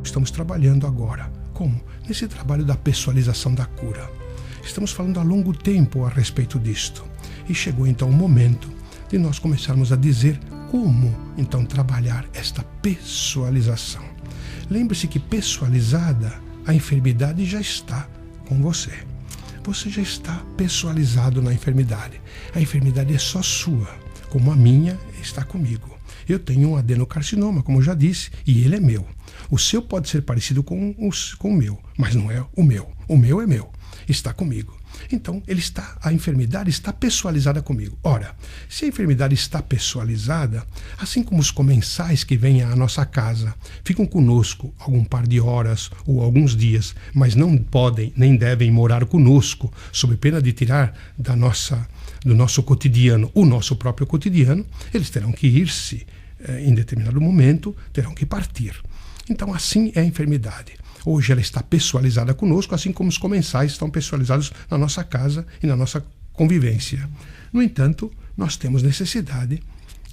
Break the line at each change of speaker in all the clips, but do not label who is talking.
estamos trabalhando agora. Como? Nesse trabalho da pessoalização da cura. Estamos falando há longo tempo a respeito disto. E chegou então o momento de nós começarmos a dizer como então trabalhar esta pessoalização. Lembre-se que pessoalizada, a enfermidade já está com você. Você já está pessoalizado na enfermidade. A enfermidade é só sua, como a minha está comigo. Eu tenho um adenocarcinoma, como eu já disse, e ele é meu. O seu pode ser parecido com o meu, mas não é o meu. O meu é meu, está comigo. Então, a enfermidade está pessoalizada comigo. Ora, se a enfermidade está pessoalizada, assim como os comensais que vêm à nossa casa, ficam conosco algum par de horas ou alguns dias, mas não podem nem devem morar conosco, sob pena de tirar do nosso cotidiano o nosso próprio cotidiano, eles terão que ir-se em determinado momento, terão que partir. Então, assim é a enfermidade. Hoje ela está pessoalizada conosco, assim como os comensais estão pessoalizados na nossa casa e na nossa convivência. No entanto, nós temos necessidade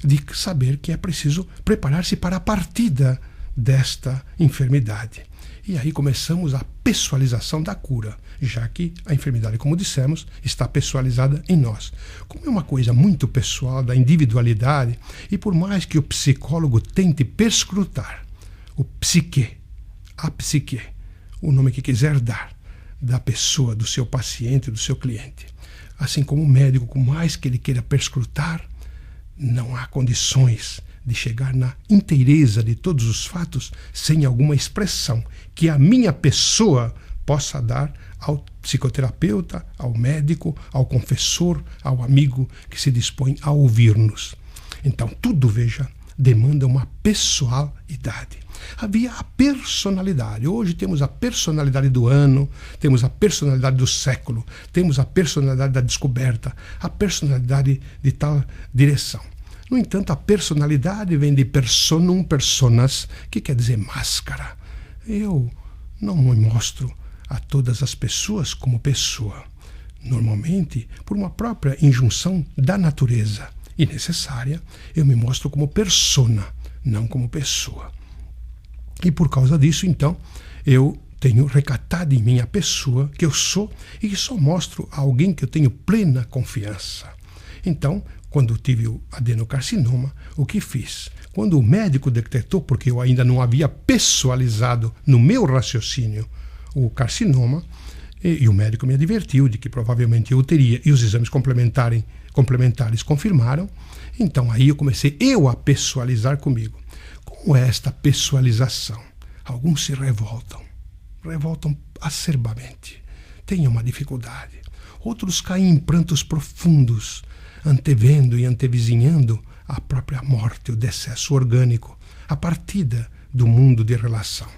de saber que é preciso preparar-se para a partida desta enfermidade. E aí começamos a pessoalização da cura, já que a enfermidade, como dissemos, está pessoalizada em nós. Como é uma coisa muito pessoal, da individualidade, e por mais que o psicólogo tente perscrutar o a psique, o nome que quiser dar, da pessoa, do seu paciente, do seu cliente. Assim como o médico, por mais que ele queira perscrutar, não há condições de chegar na inteireza de todos os fatos sem alguma expressão que a minha pessoa possa dar ao psicoterapeuta, ao médico, ao confessor, ao amigo que se dispõe a ouvir-nos. Então, tudo, veja, demanda uma pessoalidade. Havia a personalidade. Hoje temos a personalidade do ano, temos a personalidade do século, temos a personalidade da descoberta, a personalidade de tal direção. No entanto, a personalidade vem de personum, personas, que quer dizer máscara. Eu não me mostro a todas as pessoas como pessoa. Normalmente, por uma própria injunção da natureza e necessária, eu me mostro como persona, não como pessoa. E por causa disso, então, eu tenho recatado em mim a pessoa que eu sou e que só mostro a alguém que eu tenho plena confiança. Então, quando eu tive o adenocarcinoma, o que fiz? Quando o médico detectou, porque eu ainda não havia pessoalizado no meu raciocínio o carcinoma, e o médico me advertiu de que provavelmente eu teria, e os exames complementares confirmaram, então aí eu comecei a pessoalizar comigo. Como é esta pessoalização? Alguns se revoltam acerbamente, têm uma dificuldade. Outros caem em prantos profundos, antevendo e antevizinhando a própria morte, o decesso orgânico, a partida do mundo de relação.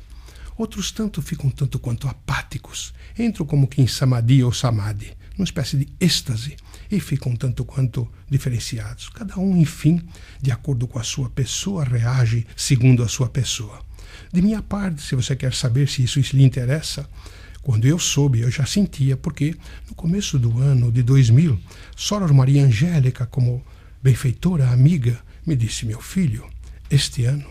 Outros ficam tanto quanto apáticos, entram como que em samadhi ou samadhi, numa espécie de êxtase, e ficam tanto quanto diferenciados. Cada um, enfim, de acordo com a sua pessoa, reage segundo a sua pessoa. De minha parte, se você quer saber se isso lhe interessa, quando eu soube, eu já sentia, porque no começo do ano de 2000, Soror Maria Angélica, como benfeitora amiga, me disse: meu filho, este ano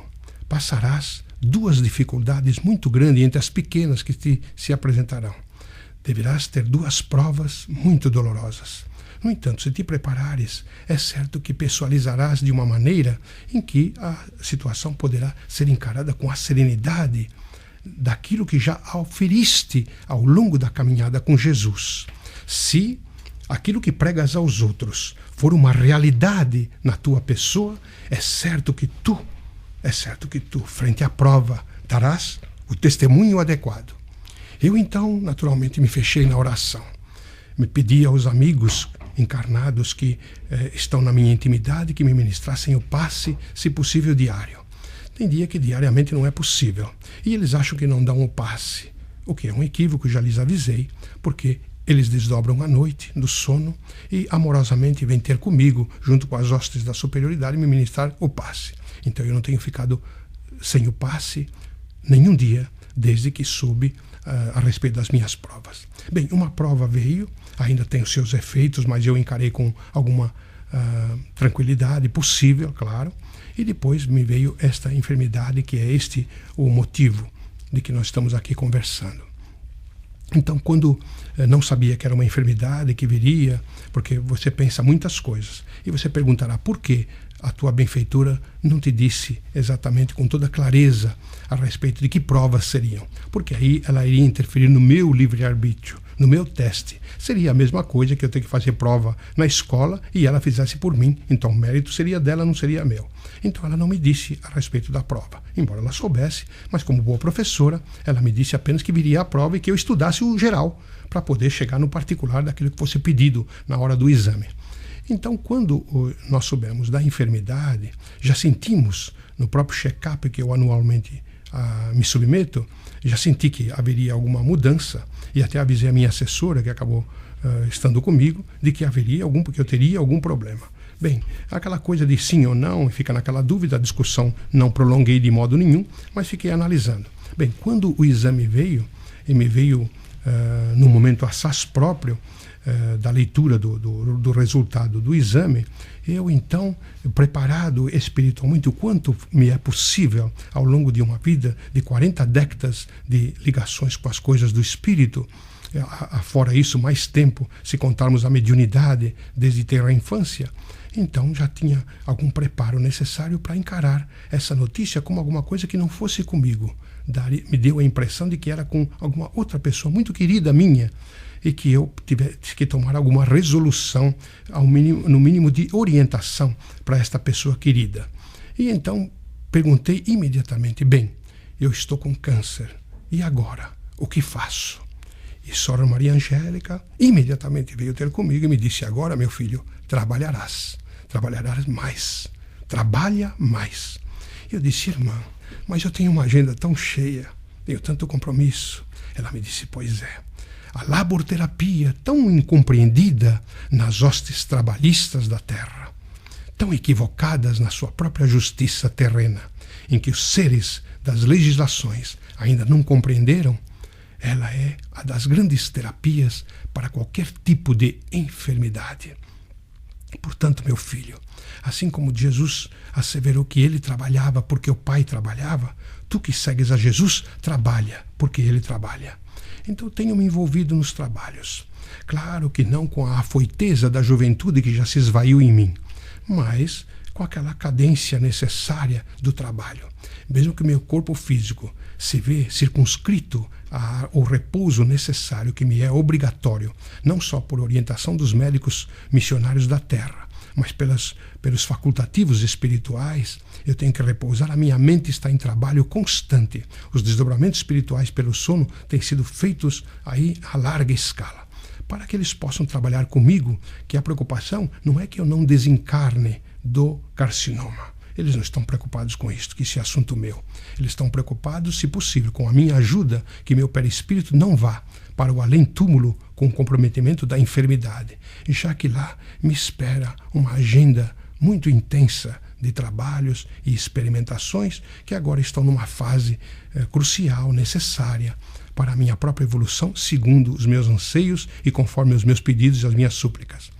passarás duas dificuldades muito grandes entre as pequenas que se apresentarão. Deverás ter duas provas muito dolorosas. No entanto, se te preparares, é certo que pessoalizarás de uma maneira em que a situação poderá ser encarada com a serenidade daquilo que já oferiste ao longo da caminhada com Jesus. Se aquilo que pregas aos outros for uma realidade na tua pessoa, é certo que tu, frente à prova, darás o testemunho adequado. Eu, então, naturalmente, me fechei na oração. Me pedi aos amigos encarnados que estão na minha intimidade que me ministrassem o passe, se possível, diário. Tem dia que diariamente não é possível. E eles acham que não dão o passe, o que é um equívoco, já lhes avisei, porque eles desdobram à noite, do sono, e amorosamente vêm ter comigo, junto com as hostes da superioridade, me ministrar o passe. Então eu não tenho ficado sem o passe nenhum dia, desde que soube a respeito das minhas provas. Bem, uma prova veio, ainda tem os seus efeitos, mas eu encarei com alguma tranquilidade possível, claro, e depois me veio esta enfermidade, que é este o motivo de que nós estamos aqui conversando. Então, quando não sabia que era uma enfermidade que viria, porque você pensa muitas coisas, e você perguntará por que a tua benfeitora não te disse exatamente com toda clareza a respeito de que provas seriam, porque aí ela iria interferir no meu livre-arbítrio, no meu teste. Seria a mesma coisa que eu ter que fazer prova na escola e ela fizesse por mim, então o mérito seria dela, não seria meu. Então ela não me disse a respeito da prova, embora ela soubesse, mas como boa professora, ela me disse apenas que viria a prova e que eu estudasse o geral, para poder chegar no particular daquilo que fosse pedido na hora do exame. Então, quando nós soubemos da enfermidade, já sentimos no próprio check-up que eu anualmente me submeto, já senti que haveria alguma mudança e até avisei a minha assessora, que acabou estando comigo, de que haveria porque eu teria algum problema. Bem, aquela coisa de sim ou não, fica naquela dúvida, a discussão não prolonguei de modo nenhum, mas fiquei analisando. Bem, quando o exame veio, e me veio no momento assaz próprio, da leitura do resultado do exame, eu então, preparado espiritualmente o quanto me é possível ao longo de uma vida de 40 décadas de ligações com as coisas do espírito, fora isso mais tempo, se contarmos a mediunidade desde ter a infância, então já tinha algum preparo necessário para encarar essa notícia como alguma coisa que não fosse comigo. Me deu a impressão de que era com alguma outra pessoa muito querida minha, e que eu tivesse que tomar alguma resolução, no mínimo de orientação para esta pessoa querida. E então perguntei imediatamente, bem, eu estou com câncer, e agora? O que faço? E Sora Maria Angélica imediatamente veio ter comigo e me disse, agora, meu filho, trabalharás mais, trabalha mais. Eu disse, irmã, mas eu tenho uma agenda tão cheia, tenho tanto compromisso. Ela me disse, pois é. A laborterapia tão incompreendida nas hostes trabalhistas da terra, tão equivocadas na sua própria justiça terrena, em que os seres das legislações ainda não compreenderam, ela é a das grandes terapias para qualquer tipo de enfermidade. Portanto, meu filho, assim como Jesus asseverou que ele trabalhava porque o Pai trabalhava, tu que segues a Jesus, trabalha porque ele trabalha. Então tenho me envolvido nos trabalhos. Claro que não com a afoiteza da juventude que já se esvaiu em mim, mas com aquela cadência necessária do trabalho. Mesmo que meu corpo físico se vê circunscrito ao repouso necessário que me é obrigatório, não só por orientação dos médicos missionários da terra, mas pelos facultativos espirituais, eu tenho que repousar, a minha mente está em trabalho constante. Os desdobramentos espirituais pelo sono têm sido feitos aí a larga escala, para que eles possam trabalhar comigo, que a preocupação não é que eu não desencarne do carcinoma. Eles não estão preocupados com isto, que isso é assunto meu. Eles estão preocupados, se possível, com a minha ajuda, que meu perispírito não vá para o além-túmulo com o comprometimento da enfermidade, já que lá me espera uma agenda muito intensa de trabalhos e experimentações que agora estão numa fase crucial, necessária para a minha própria evolução, segundo os meus anseios e conforme os meus pedidos e as minhas súplicas.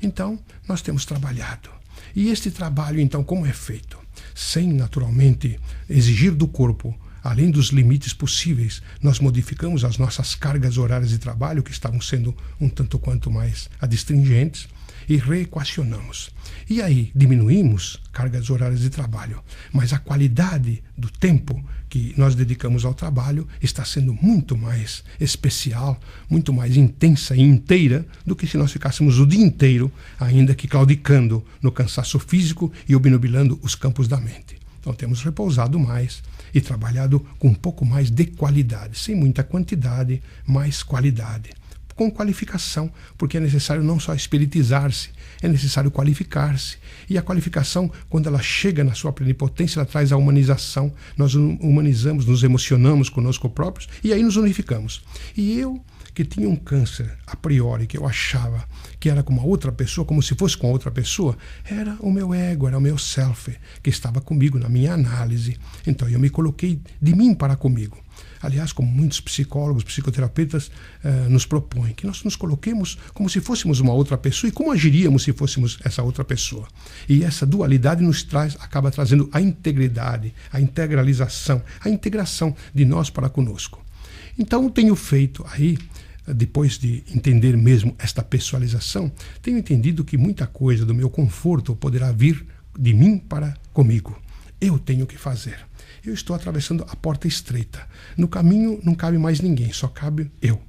Então, nós temos trabalhado. E este trabalho, então, como é feito? Sem, naturalmente, exigir do corpo, além dos limites possíveis, nós modificamos as nossas cargas horárias de trabalho, que estavam sendo um tanto quanto mais adstringentes, e reequacionamos. E aí diminuímos cargas horárias de trabalho, mas a qualidade do tempo que nós dedicamos ao trabalho está sendo muito mais especial, muito mais intensa e inteira do que se nós ficássemos o dia inteiro, ainda que claudicando no cansaço físico e obnubilando os campos da mente. Então temos repousado mais e trabalhado com um pouco mais de qualidade, sem muita quantidade, mais qualidade. Com qualificação, porque é necessário não só espiritizar-se, é necessário qualificar-se. E a qualificação, quando ela chega na sua plenipotência, ela traz a humanização. Nós humanizamos, nos emocionamos conosco próprios e aí nos unificamos. E eu, que tinha um câncer a priori, que eu achava que era com uma outra pessoa, como se fosse com outra pessoa, era o meu ego, era o meu self, que estava comigo na minha análise. Então eu me coloquei de mim para comigo. aliás, como muitos psicólogos, psicoterapeutas nos propõem, que nós nos coloquemos como se fôssemos uma outra pessoa e como agiríamos se fôssemos essa outra pessoa. E essa dualidade acaba trazendo a integridade, a integralização, a integração de nós para conosco. Então, eu tenho feito aí, depois de entender mesmo esta pessoalização, tenho entendido que muita coisa do meu conforto poderá vir de mim para comigo. Eu tenho que fazer. Eu estou atravessando a porta estreita. No caminho não cabe mais ninguém, só cabe eu.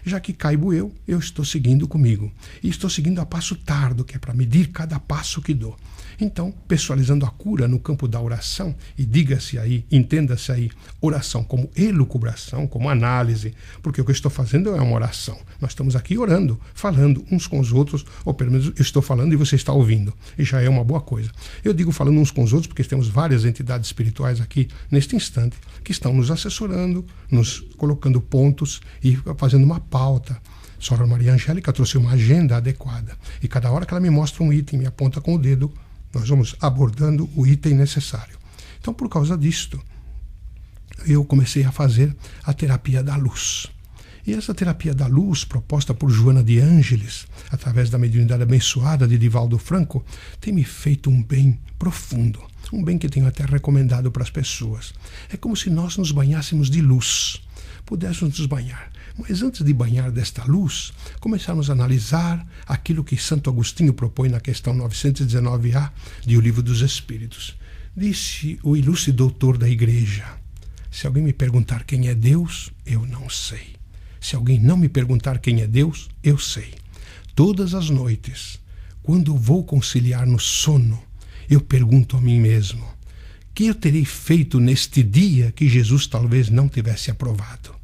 Já que caibo eu estou seguindo comigo. E estou seguindo a passo tardo, que é para medir cada passo que dou. Então, pessoalizando a cura no campo da oração, e diga-se aí, entenda-se aí, oração como elucubração, como análise, porque o que eu estou fazendo é uma oração. Nós estamos aqui orando, falando uns com os outros, ou pelo menos eu estou falando e você está ouvindo, e já é uma boa coisa. Eu digo falando uns com os outros porque temos várias entidades espirituais aqui, neste instante, que estão nos assessorando, nos colocando pontos e fazendo uma pauta. Sra. Maria Angélica trouxe uma agenda adequada, e cada hora que ela me mostra um item, me aponta com o dedo, nós vamos abordando o item necessário. Então, por causa disto, eu comecei a fazer a terapia da luz. E essa terapia da luz, proposta por Joana de Ângeles, através da mediunidade abençoada de Divaldo Franco, tem me feito um bem profundo, um bem que tenho até recomendado para as pessoas. É como se nós nos banhássemos de luz, pudéssemos nos banhar. Mas antes de banhar desta luz, começarmos a analisar aquilo que Santo Agostinho propõe na questão 919A de O Livro dos Espíritos. Disse o ilustre doutor da Igreja: se alguém me perguntar quem é Deus, eu não sei. Se alguém não me perguntar quem é Deus, eu sei. Todas as noites, quando vou conciliar no sono, eu pergunto a mim mesmo: que eu terei feito neste dia que Jesus talvez não tivesse aprovado?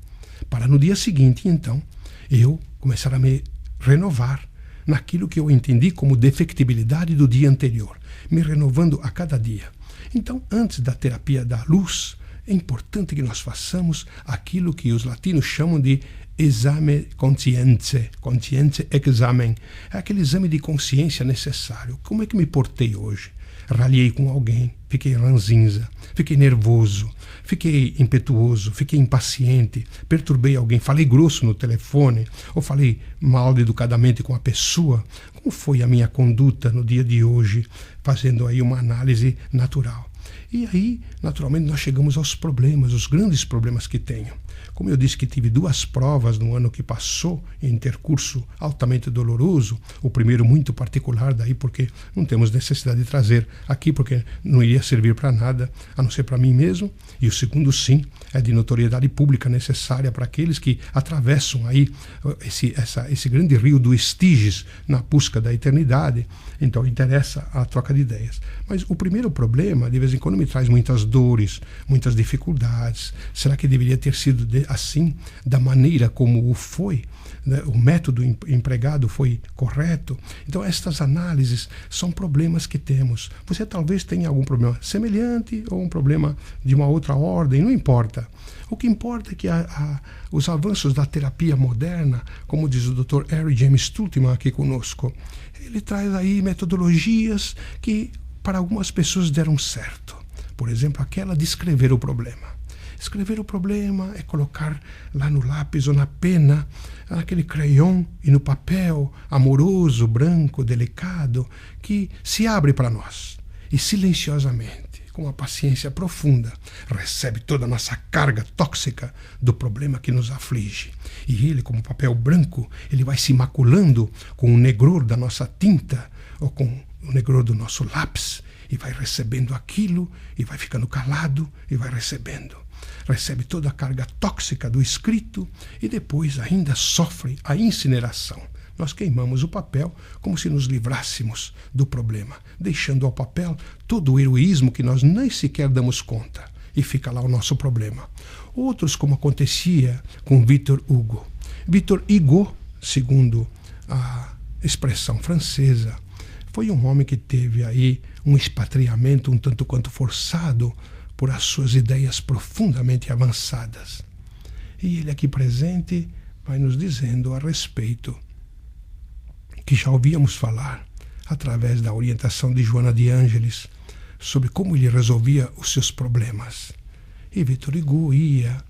Para no dia seguinte, então, eu começar a me renovar naquilo que eu entendi como defectibilidade do dia anterior, me renovando a cada dia. Então, antes da terapia da luz, é importante que nós façamos aquilo que os latinos chamam de exame consciente examen. É aquele exame de consciência necessário. Como é que me portei hoje? Ralhei com alguém, fiquei ranzinza, fiquei nervoso, fiquei impetuoso, fiquei impaciente, perturbei alguém, falei grosso no telefone, ou falei mal educadamente com a pessoa. Como foi a minha conduta no dia de hoje, fazendo aí uma análise natural? E aí, naturalmente, nós chegamos aos problemas, os grandes problemas que tenho. Como eu disse que tive 2 provas no ano que passou, em intercurso altamente doloroso, o primeiro muito particular, daí porque não temos necessidade de trazer aqui, porque não iria servir para nada, a não ser para mim mesmo, e o segundo, sim, é de notoriedade pública necessária para aqueles que atravessam aí esse grande rio do Estiges na busca da eternidade. Então interessa a troca de ideias. Mas o primeiro problema, de vez em quando, me traz muitas dores, muitas dificuldades. Será que deveria ter sido assim, da maneira como o foi? O método empregado foi correto? Então, estas análises são problemas que temos. Você talvez tenha algum problema semelhante ou um problema de uma outra ordem, não importa. O que importa é que os avanços da terapia moderna, como diz o Dr. Harry James Stultman aqui conosco, ele traz aí metodologias que para algumas pessoas deram certo. Por exemplo, aquela de escrever o problema. Escrever o problema é colocar lá no lápis ou na pena, naquele crayon e no papel amoroso, branco, delicado, que se abre para nós e silenciosamente, com uma paciência profunda, recebe toda a nossa carga tóxica do problema que nos aflige. E ele, como papel branco, ele vai se maculando com o negror da nossa tinta ou com o negror do nosso lápis e vai recebendo aquilo e vai ficando calado e vai recebendo. Recebe toda a carga tóxica do escrito e depois ainda sofre a incineração. Nós queimamos o papel como se nos livrássemos do problema, deixando ao papel todo o heroísmo que nós nem sequer damos conta. E fica lá o nosso problema. Outros, como acontecia com Victor Hugo. Victor Hugo, segundo a expressão francesa, foi um homem que teve aí um expatriamento um tanto quanto forçado por as suas ideias profundamente avançadas. E ele aqui presente vai nos dizendo a respeito que já ouvíamos falar através da orientação de Joana de Ângeles sobre como ele resolvia os seus problemas. E Victor Hugo ia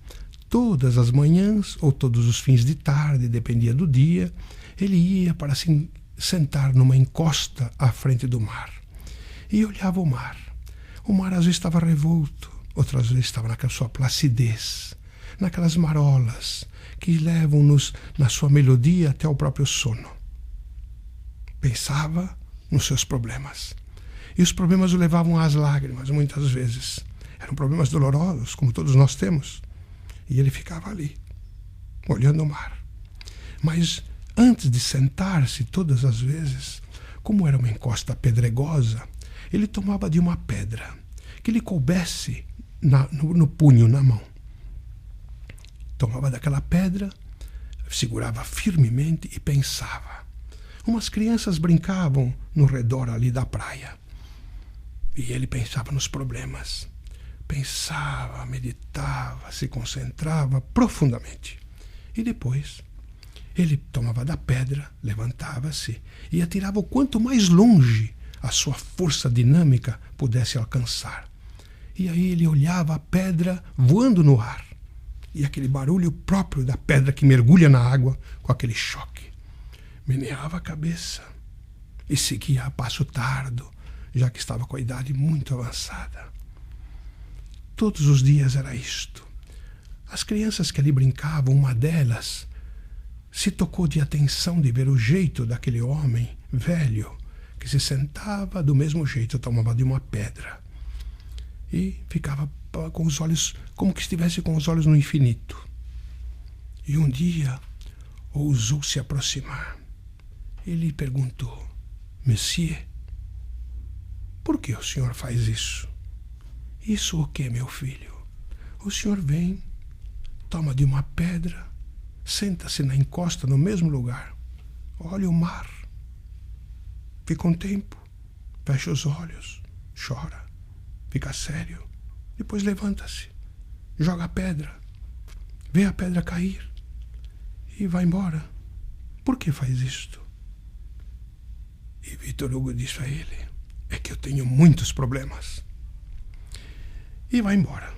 Todas as manhãs ou todos os fins de tarde, dependia do dia, ele ia para se sentar numa encosta à frente do mar. E olhava o mar. O mar às vezes estava revolto, outras vezes estava naquela sua placidez, naquelas marolas que levam-nos na sua melodia até o próprio sono. Pensava nos seus problemas. E os problemas o levavam às lágrimas, muitas vezes. Eram problemas dolorosos, como todos nós temos. E ele ficava ali, olhando o mar. Mas antes de sentar-se, todas as vezes, como era uma encosta pedregosa, ele tomava de uma pedra que lhe coubesse no punho, na mão. Tomava daquela pedra, segurava firmemente e pensava. Umas crianças brincavam no redor ali da praia. E ele pensava nos problemas. Pensava, meditava, se concentrava profundamente. E depois, ele tomava da pedra, levantava-se e atirava o quanto mais longe a sua força dinâmica pudesse alcançar. E aí ele olhava a pedra voando no ar. E aquele barulho próprio da pedra que mergulha na água com aquele choque. Meneava a cabeça e seguia a passo tardo, já que estava com a idade muito avançada. Todos os dias era isto. As crianças que ali brincavam, uma delas se tocou de atenção de ver o jeito daquele homem velho que se sentava do mesmo jeito, tomava de uma pedra e ficava com os olhos, como que estivesse com os olhos no infinito. E um dia ousou se aproximar. Ele perguntou: Monsieur, por que o senhor faz isso? Isso o que, meu filho? O senhor vem, toma de uma pedra, senta-se na encosta no mesmo lugar, olha o mar, fica um tempo, fecha os olhos, chora, fica sério, depois levanta-se, joga a pedra, vê a pedra cair e vai embora. Por que faz isto? E Victor Hugo disse a ele: é que eu tenho muitos problemas. E vai embora.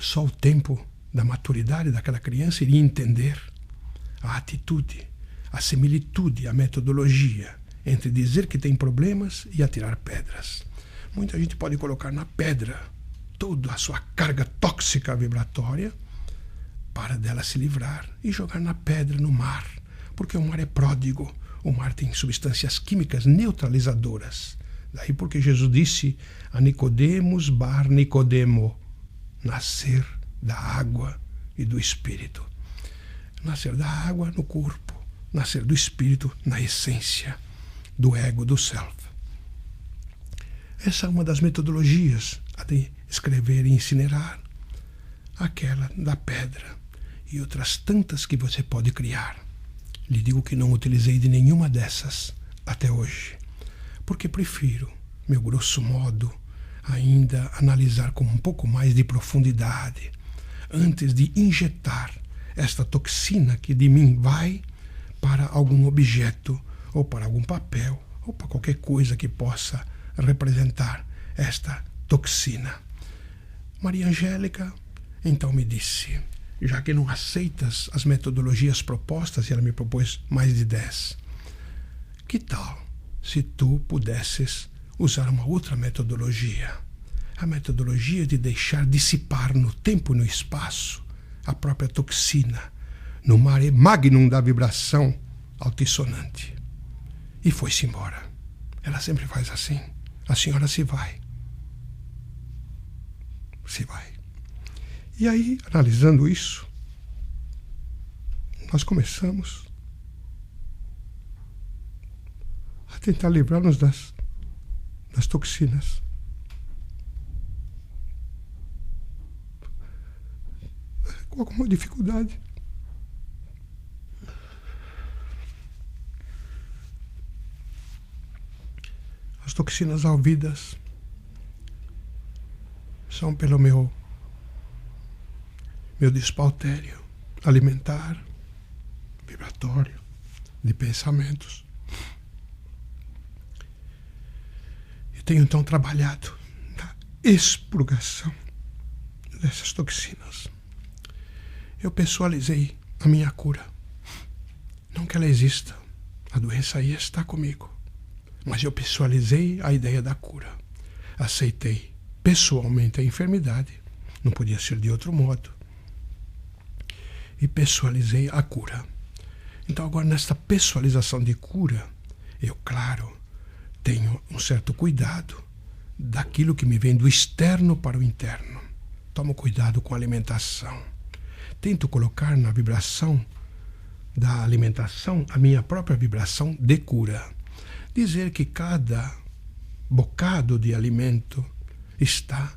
Só o tempo da maturidade daquela criança iria entender a atitude, a similitude, a metodologia entre dizer que tem problemas e atirar pedras. Muita gente pode colocar na pedra toda a sua carga tóxica vibratória para dela se livrar e jogar na pedra, no mar, porque o mar é pródigo, o mar tem substâncias químicas neutralizadoras. Daí porque Jesus disse a Nicodemos bar Nicodemo: nascer da água e do Espírito. Nascer da água no corpo, nascer do Espírito na essência do ego, do self. Essa é uma das metodologias a de escrever e incinerar, aquela da pedra e outras tantas que você pode criar. Lhe digo que não utilizei de nenhuma dessas até hoje, porque prefiro, meu grosso modo, ainda analisar com um pouco mais de profundidade, antes de injetar esta toxina que de mim vai para algum objeto, ou para algum papel, ou para qualquer coisa que possa representar esta toxina. Maria Angélica então me disse: já que não aceitas as metodologias propostas, e ela me propôs mais de 10, que tal se tu pudesses usar uma outra metodologia? A metodologia de deixar dissipar no tempo e no espaço a própria toxina, no mare magnum da vibração altissonante. E foi-se embora. Ela sempre faz assim. A senhora se vai. Se vai. E aí, analisando isso, nós começamos a tentar livrar-nos das toxinas. Com alguma dificuldade. As toxinas ouvidas são pelo meu despautério alimentar, vibratório, de pensamentos. E tenho então trabalhado na expurgação dessas toxinas. eu pessoalizei a minha cura. Não que ela exista, a doença aí está comigo, mas eu pessoalizei a ideia da cura. Aceitei pessoalmente a enfermidade, não podia ser de outro modo, e pessoalizei a cura. Então agora nesta pessoalização de cura, eu, claro, tenho um certo cuidado daquilo que me vem do externo para o interno. Tomo cuidado com a alimentação. Tento colocar na vibração da alimentação a minha própria vibração de cura. Dizer que cada bocado de alimento está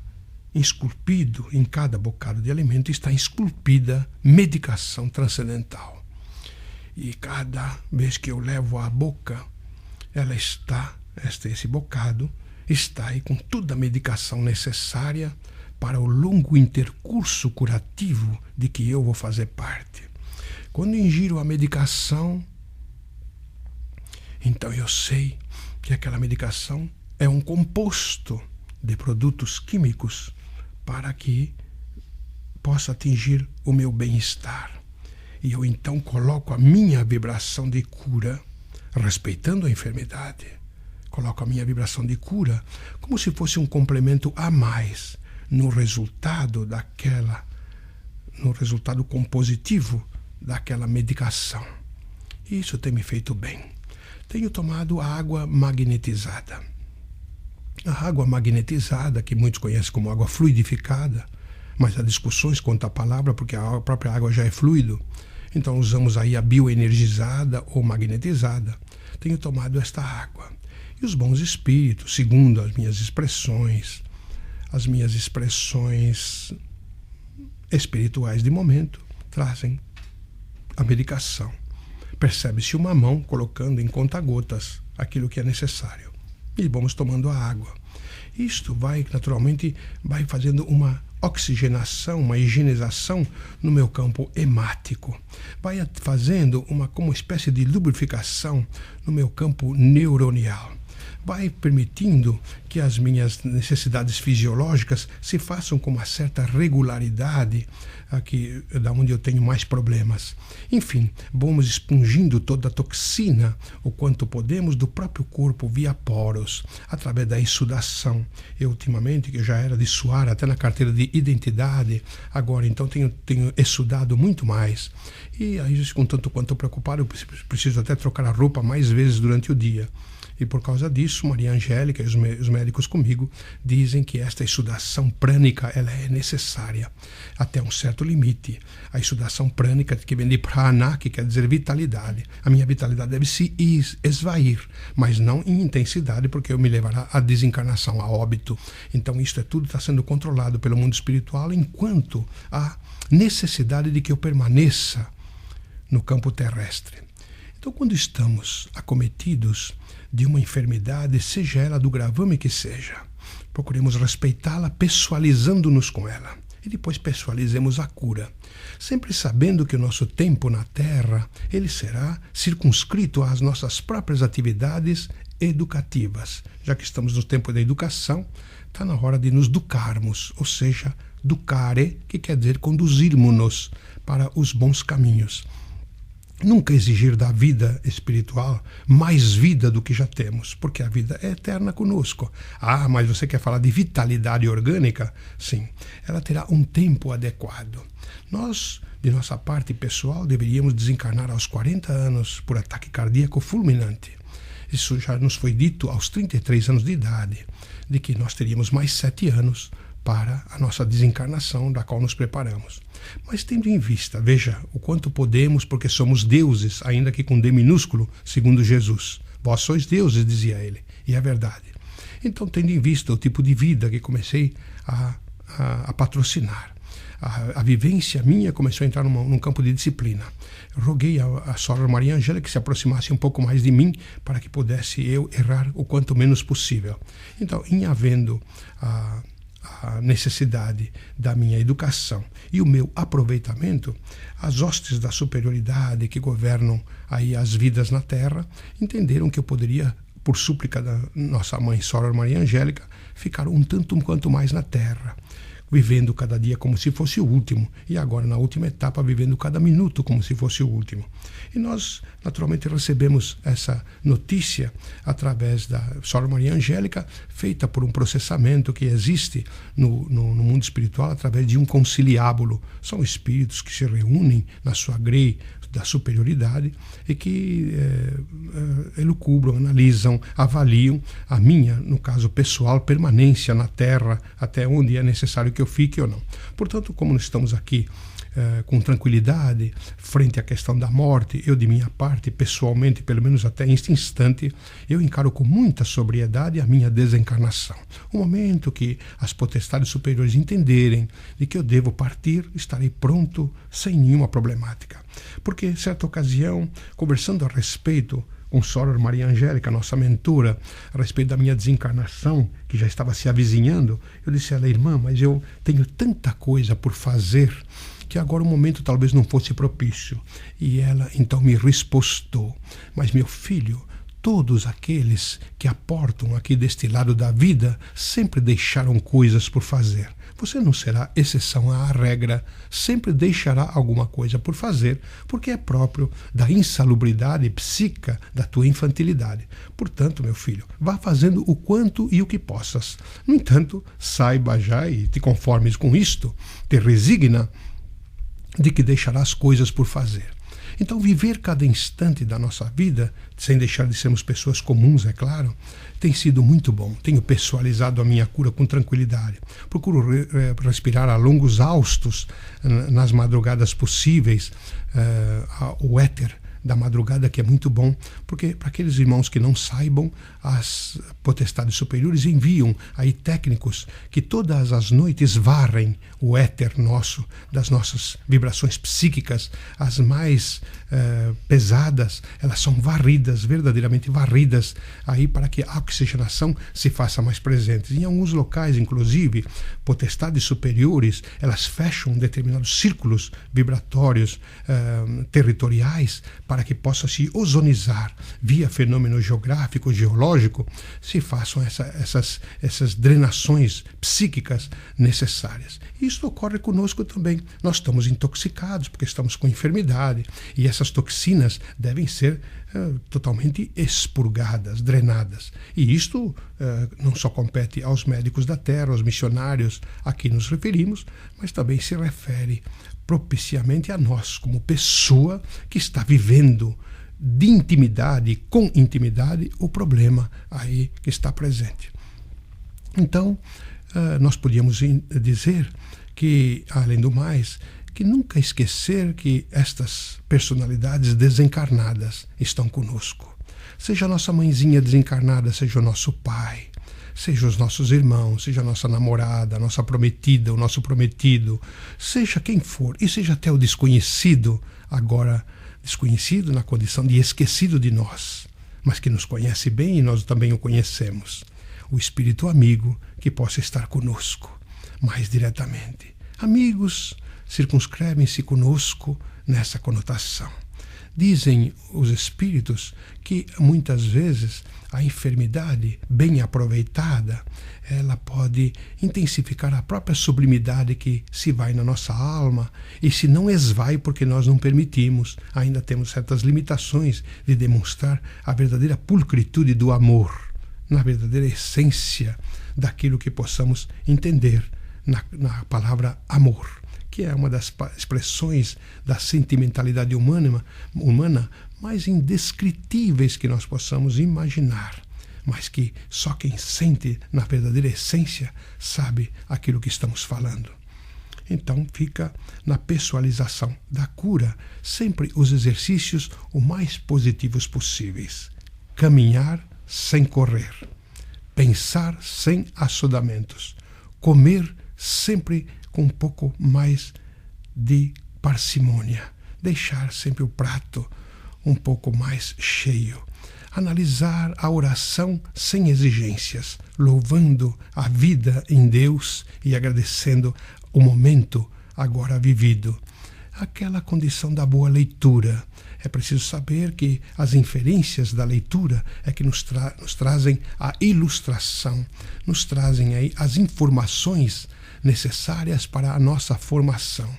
esculpido, em cada bocado de alimento está esculpida medicação transcendental. E cada vez que eu levo à boca, ela está, esse bocado, está aí com toda a medicação necessária para o longo intercurso curativo de que eu vou fazer parte. Quando ingiro a medicação, então eu sei que aquela medicação é um composto de produtos químicos para que possa atingir o meu bem-estar. E eu então coloco a minha vibração de cura, respeitando a enfermidade, coloco a minha vibração de cura como se fosse um complemento a mais no resultado compositivo daquela medicação. Isso tem me feito bem. Tenho tomado água magnetizada. A água magnetizada, que muitos conhecem como água fluidificada, mas há discussões quanto à palavra, porque a própria água já é fluido. Então usamos aí a bioenergizada ou magnetizada. Tenho tomado esta água. E os bons espíritos, segundo as minhas expressões espirituais de momento, trazem a medicação. Percebe-se uma mão colocando em conta-gotas aquilo que é necessário. E vamos tomando a água. Isto naturalmente vai fazendo uma oxigenação, uma higienização no meu campo hemático. Vai fazendo como uma espécie de lubrificação no meu campo neuronial. Vai permitindo que as minhas necessidades fisiológicas se façam com uma certa regularidade, aqui da onde eu tenho mais problemas. Enfim, vamos expungindo toda a toxina, o quanto podemos, do próprio corpo via poros, através da exsudação. Eu, ultimamente, que já era de suar até na carteira de identidade, agora então tenho exsudado muito mais. E aí, com tanto quanto preocupado, eu preciso até trocar a roupa mais vezes durante o dia. E por causa disso, Maria Angélica e os médicos comigo dizem que esta exsudação prânica ela é necessária até um certo limite. A exsudação prânica, que vem de prana, que quer dizer vitalidade. A minha vitalidade deve se esvair, mas não em intensidade, porque eu me levará à desencarnação, a óbito. Então isto tudo está sendo controlado pelo mundo espiritual, enquanto há necessidade de que eu permaneça no campo terrestre. Então, quando estamos acometidos de uma enfermidade, seja ela do gravame que seja, procuremos respeitá-la, pessoalizando-nos com ela. E depois pessoalizemos a cura, sempre sabendo que o nosso tempo na Terra ele será circunscrito às nossas próprias atividades educativas. Já que estamos no tempo da educação, está na hora de nos educarmos, ou seja, educare, que quer dizer conduzirmos-nos para os bons caminhos. Nunca exigir da vida espiritual mais vida do que já temos, porque a vida é eterna conosco. Ah, mas você quer falar de vitalidade orgânica? Sim, ela terá um tempo adequado. Nós, de nossa parte pessoal, deveríamos desencarnar aos 40 anos por ataque cardíaco fulminante. Isso já nos foi dito aos 33 anos de idade, de que nós teríamos mais 7 anos para a nossa desencarnação, da qual nos preparamos. Mas tendo em vista, veja, o quanto podemos, porque somos deuses, ainda que com D minúsculo, segundo Jesus. Vós sois deuses, dizia ele, e é verdade. Então, tendo em vista o tipo de vida que comecei a patrocinar, a vivência minha começou a entrar num campo de disciplina. Eu roguei a Sora Maria Angélica que se aproximasse um pouco mais de mim para que pudesse eu errar o quanto menos possível. Então, em havendo a necessidade da minha educação e o meu aproveitamento, as hostes da superioridade que governam aí as vidas na Terra entenderam que eu poderia, por súplica da nossa mãe Sora Maria Angélica, ficar um tanto quanto mais na Terra, vivendo cada dia como se fosse o último, e agora na última etapa vivendo cada minuto como se fosse o último. E nós naturalmente recebemos essa notícia através da Sora Maria Angélica, feita por um processamento que existe no mundo espiritual através de um conciliábulo. São espíritos que se reúnem na sua grei da superioridade e que elucubram, analisam, avaliam a minha, no caso pessoal, permanência na Terra, até onde é necessário que eu fique ou não. Portanto, como estamos aqui com tranquilidade frente à questão da morte, eu de minha parte, pessoalmente, pelo menos até este instante, eu encaro com muita sobriedade a minha desencarnação. O momento que as potestades superiores entenderem de que eu devo partir, estarei pronto sem nenhuma problemática. Porque, certa ocasião, conversando a respeito com Sora Maria Angélica, nossa mentora, a respeito da minha desencarnação, que já estava se avizinhando, eu disse a ela: irmã, mas eu tenho tanta coisa por fazer que agora o momento talvez não fosse propício. E ela então me respostou: mas meu filho, todos aqueles que aportam aqui deste lado da vida sempre deixaram coisas por fazer. Você não será exceção à regra, sempre deixará alguma coisa por fazer, porque é próprio da insalubridade psíquica da tua infantilidade. Portanto, meu filho, vá fazendo o quanto e o que possas. No entanto, saiba já e te conformes com isto, te resigna de que deixarás coisas por fazer. Então, viver cada instante da nossa vida, sem deixar de sermos pessoas comuns, é claro, tem sido muito bom. Tenho pessoalizado a minha cura com tranquilidade. Procuro respirar a longos haustos nas madrugadas possíveis, o éter da madrugada, que é muito bom, porque para aqueles irmãos que não saibam, as potestades superiores enviam aí técnicos que todas as noites varrem o éter nosso, das nossas vibrações psíquicas, as mais pesadas, elas são varridas, verdadeiramente varridas, aí para que a oxigenação se faça mais presente. Em alguns locais, inclusive, potestades superiores, elas fecham determinados círculos vibratórios territoriais para que possa se ozonizar via fenômeno geográfico, geológico, se façam essas drenações psíquicas necessárias. Isso ocorre conosco também. Nós estamos intoxicados porque estamos com enfermidade e essas toxinas devem ser totalmente expurgadas, drenadas. E isto não só compete aos médicos da Terra, aos missionários a que nos referimos, mas também se refere propiciamente a nós, como pessoa que está vivendo de intimidade, com intimidade, o problema aí que está presente. Então, nós podíamos dizer que, além do mais, que nunca esquecer que estas personalidades desencarnadas estão conosco. Seja a nossa mãezinha desencarnada, seja o nosso pai, seja os nossos irmãos, seja a nossa namorada, a nossa prometida, o nosso prometido, seja quem for, e seja até o desconhecido, agora desconhecido na condição de esquecido de nós, mas que nos conhece bem e nós também o conhecemos. O espírito amigo que possa estar conosco mais diretamente. Amigos circunscrevem-se conosco nessa conotação. Dizem os espíritos que muitas vezes a enfermidade bem aproveitada, ela pode intensificar a própria sublimidade que se vai na nossa alma e se não esvai porque nós não permitimos. Ainda temos certas limitações de demonstrar a verdadeira pulcritude do amor, na verdadeira essência daquilo que possamos entender na palavra amor, que é uma das expressões da sentimentalidade humana mais indescritíveis que nós possamos imaginar, mas que só quem sente na verdadeira essência sabe aquilo que estamos falando. Então fica na pessoalização da cura sempre os exercícios o mais positivos possíveis. Caminhar sem correr, pensar sem assodamentos, comer sempre com um pouco mais de parcimônia, deixar sempre o prato um pouco mais cheio, analisar a oração sem exigências, louvando a vida em Deus e agradecendo o momento agora vivido. Aquela condição da boa leitura. É preciso saber que as inferências da leitura é que nos trazem a ilustração, nos trazem aí as informações necessárias para a nossa formação.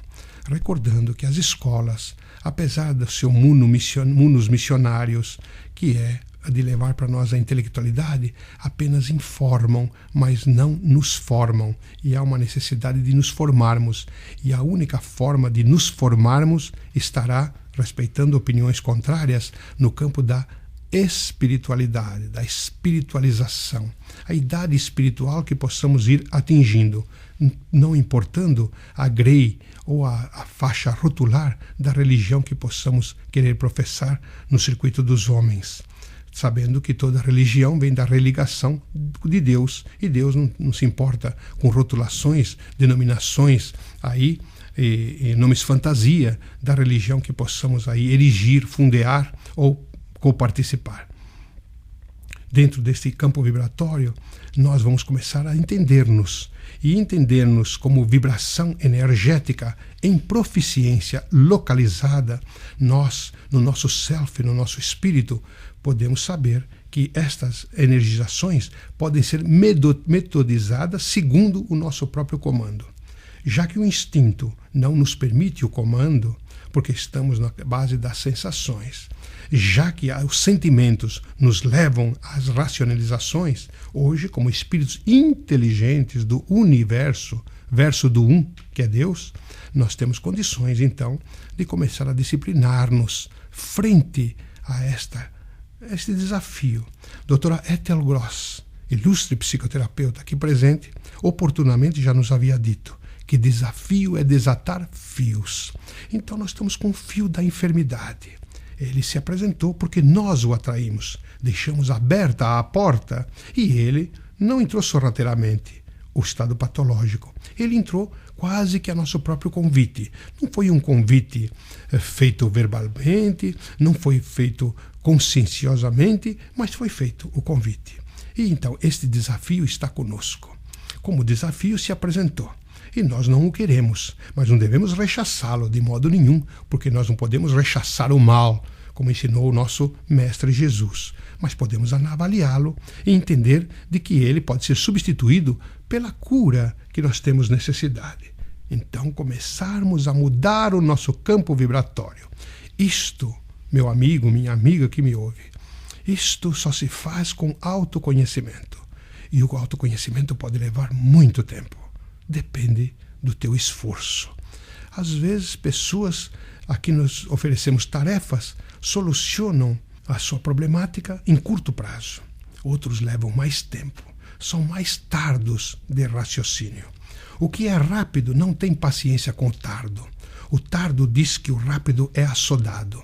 Recordando que as escolas, apesar do seu munus missionários, que é de levar para nós a intelectualidade, apenas informam, mas não nos formam. E há uma necessidade de nos formarmos. E a única forma de nos formarmos estará, respeitando opiniões contrárias, no campo da espiritualidade, da espiritualização. A idade espiritual que possamos ir atingindo, não importando a grei ou a faixa rotular da religião que possamos querer professar no circuito dos homens, sabendo que toda religião vem da religação de Deus, e Deus não se importa com rotulações, denominações aí, e nomes fantasia da religião que possamos aí erigir, fundear ou coparticipar. Dentro desse campo vibratório, nós vamos começar a entender-nos, e entender-nos como vibração energética em proficiência localizada. Nós, no nosso self, no nosso espírito, podemos saber que estas energizações podem ser metodizadas segundo o nosso próprio comando. Já que o instinto não nos permite o comando, porque estamos na base das sensações, já que os sentimentos nos levam às racionalizações, hoje, como espíritos inteligentes do universo, verso do Um, que é Deus, nós temos condições, então, de começar a disciplinar-nos frente a este desafio. Doutora Ethel Gross, ilustre psicoterapeuta aqui presente, oportunamente já nos havia dito que desafio é desatar fios. Então nós estamos com o fio da enfermidade. Ele se apresentou porque nós o atraímos, deixamos aberta a porta, e ele não entrou sorrateiramente, o estado patológico. Ele entrou quase que a nosso próprio convite. Não foi um convite feito verbalmente, não foi feito conscienciosamente, mas foi feito o convite. E então este desafio está conosco. Como desafio se apresentou. E nós não o queremos, mas não devemos rechaçá-lo de modo nenhum, porque nós não podemos rechaçar o mal, como ensinou o nosso Mestre Jesus. Mas podemos avaliá-lo e entender de que ele pode ser substituído pela cura que nós temos necessidade. Então, começarmos a mudar o nosso campo vibratório. Isto, meu amigo, minha amiga que me ouve, isto só se faz com autoconhecimento. E o autoconhecimento pode levar muito tempo. Depende do teu esforço. Às vezes, pessoas a que nos oferecemos tarefas solucionam a sua problemática em curto prazo. Outros levam mais tempo, são mais tardos de raciocínio. O que é rápido não tem paciência com o tardo. O tardo diz que o rápido é assodado.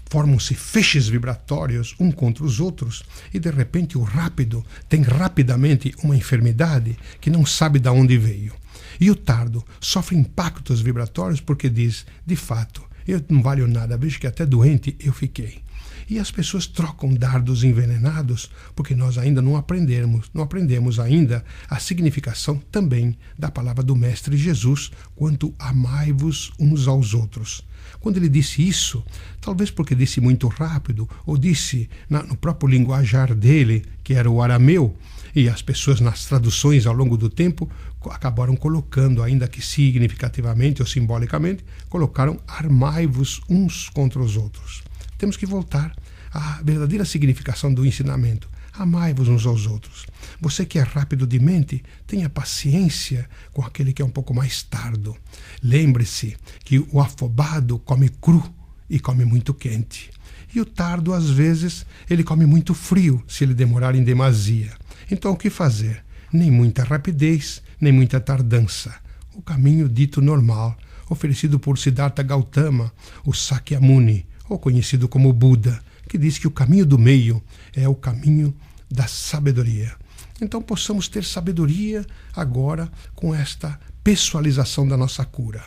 Formam-se feixes vibratórios um contra os outros, e de repente o rápido tem rapidamente uma enfermidade que não sabe de onde veio. E o tardo sofre impactos vibratórios porque diz, de fato, eu não valho nada, vejo que até doente eu fiquei. E as pessoas trocam dardos envenenados porque nós ainda não aprendemos ainda a significação também da palavra do Mestre Jesus, quanto amai-vos uns aos outros. Quando ele disse isso, talvez porque disse muito rápido, ou disse no próprio linguajar dele, que era o arameu, e as pessoas nas traduções ao longo do tempo acabaram colocando, ainda que significativamente ou simbolicamente, colocaram armai-vos uns contra os outros. Temos que voltar à verdadeira significação do ensinamento. Amai-vos uns aos outros. Você que é rápido de mente, tenha paciência com aquele que é um pouco mais tardo. Lembre-se que o afobado come cru e come muito quente. E o tardo, às vezes, ele come muito frio se ele demorar em demasia. Então, o que fazer? Nem muita rapidez, nem muita tardança. O caminho dito normal, oferecido por Siddhartha Gautama, o Sakyamuni, ou conhecido como Buda, que diz que o caminho do meio é o caminho da sabedoria. Então possamos ter sabedoria agora com esta pessoalização da nossa cura.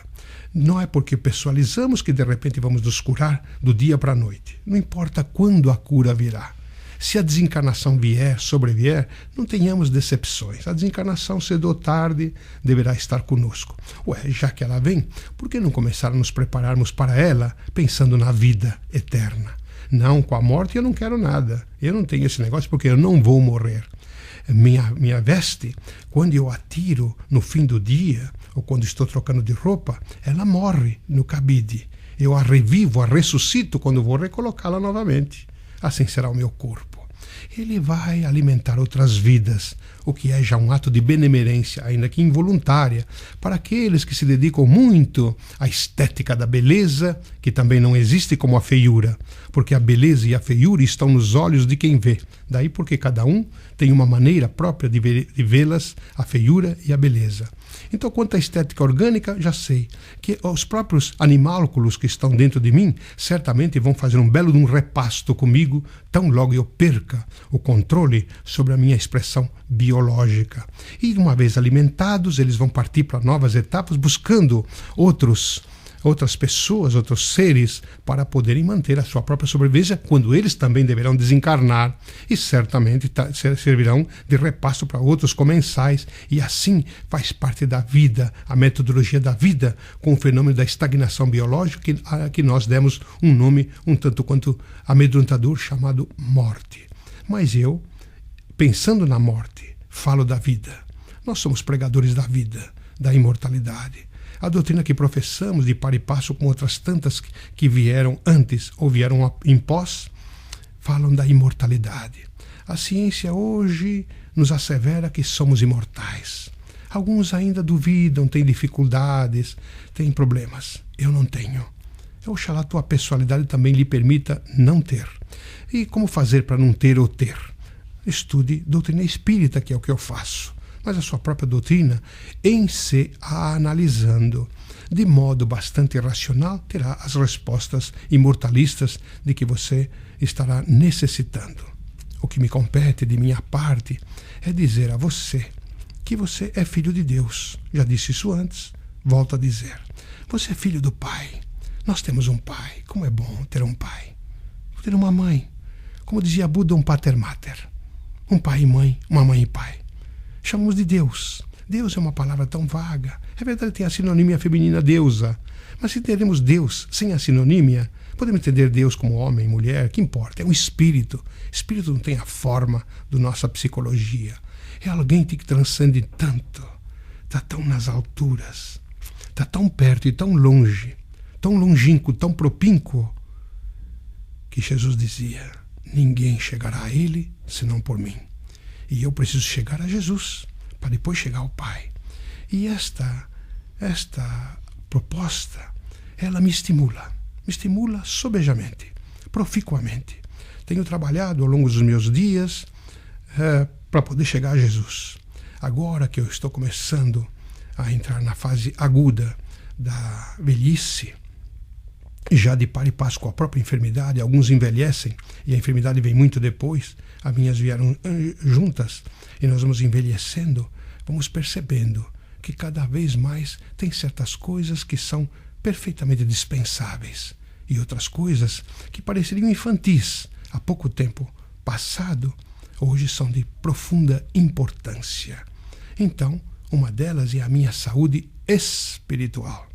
Não é porque pessoalizamos que de repente vamos nos curar do dia para a noite. Não importa quando a cura virá. Se a desencarnação sobrevier, não tenhamos decepções. A desencarnação, cedo ou tarde, deverá estar conosco. Já que ela vem, por que não começar a nos prepararmos para ela, pensando na vida eterna? Não, com a morte eu não quero nada. Eu não tenho esse negócio porque eu não vou morrer. minha veste, quando eu a tiro no fim do dia, ou quando estou trocando de roupa, ela morre no cabide. Eu a revivo, a ressuscito quando vou recolocá-la novamente. Assim será o meu corpo. Ele vai alimentar outras vidas, o que é já um ato de benemerência, ainda que involuntária, para aqueles que se dedicam muito à estética da beleza, que também não existe como a feiura, porque a beleza e a feiura estão nos olhos de quem vê. Daí porque cada um tem uma maneira própria de vê-las, a feiura e a beleza. Então, quanto à estética orgânica, já sei que os próprios animálculos que estão dentro de mim certamente vão fazer um belo repasto comigo, tão logo eu perca o controle sobre a minha expressão biológica. E, uma vez alimentados, eles vão partir para novas etapas, buscando outras pessoas, outros seres, para poderem manter a sua própria sobrevivência, quando eles também deverão desencarnar e certamente servirão de repasto para outros comensais, e assim faz parte da vida, a metodologia da vida, com o fenômeno da estagnação biológica, que nós demos um nome um tanto quanto amedrontador, chamado morte. Mas eu, pensando na morte, falo da vida. Nós somos pregadores da vida, da imortalidade. A doutrina que professamos, de par e passo com outras tantas que vieram antes ou vieram em pós, falam da imortalidade. A ciência hoje nos assevera que somos imortais. Alguns ainda duvidam, têm dificuldades, têm problemas. Eu não tenho. Oxalá a tua pessoalidade também lhe permita não ter. E como fazer para não ter ou ter? Estude doutrina espírita, que é o que eu faço. Mas a sua própria doutrina, em se analisando de modo bastante racional, terá as respostas imortalistas de que você estará necessitando. O que me compete de minha parte é dizer a você que você é filho de Deus. Já disse isso antes, volto a dizer. Você é filho do Pai. Nós temos um Pai. Como é bom ter um Pai. Ter uma mãe. Como dizia Buda, um pater mater. Um pai e mãe, uma mãe e pai. Chamamos de Deus. Deus é uma palavra tão vaga. É verdade que tem a sinonímia feminina deusa. Mas se teremos Deus sem a sinonímia, podemos entender Deus como homem, mulher, que importa? É um espírito. Espírito não tem a forma da nossa psicologia. É alguém que transcende tanto. Está tão nas alturas. Está tão perto e tão longe. Tão longínquo, tão propínquo, que Jesus dizia: ninguém chegará a Ele senão por mim. E eu preciso chegar a Jesus, para depois chegar ao Pai. E esta proposta, ela me estimula sobejamente, proficuamente. Tenho trabalhado ao longo dos meus dias para poder chegar a Jesus. Agora que eu estou começando a entrar na fase aguda da velhice, já de par e passo com a própria enfermidade, alguns envelhecem e a enfermidade vem muito depois, as minhas vieram juntas, e nós vamos envelhecendo, vamos percebendo que cada vez mais tem certas coisas que são perfeitamente dispensáveis e outras coisas que pareceriam infantis há pouco tempo passado, hoje são de profunda importância. Então, uma delas é a minha saúde espiritual.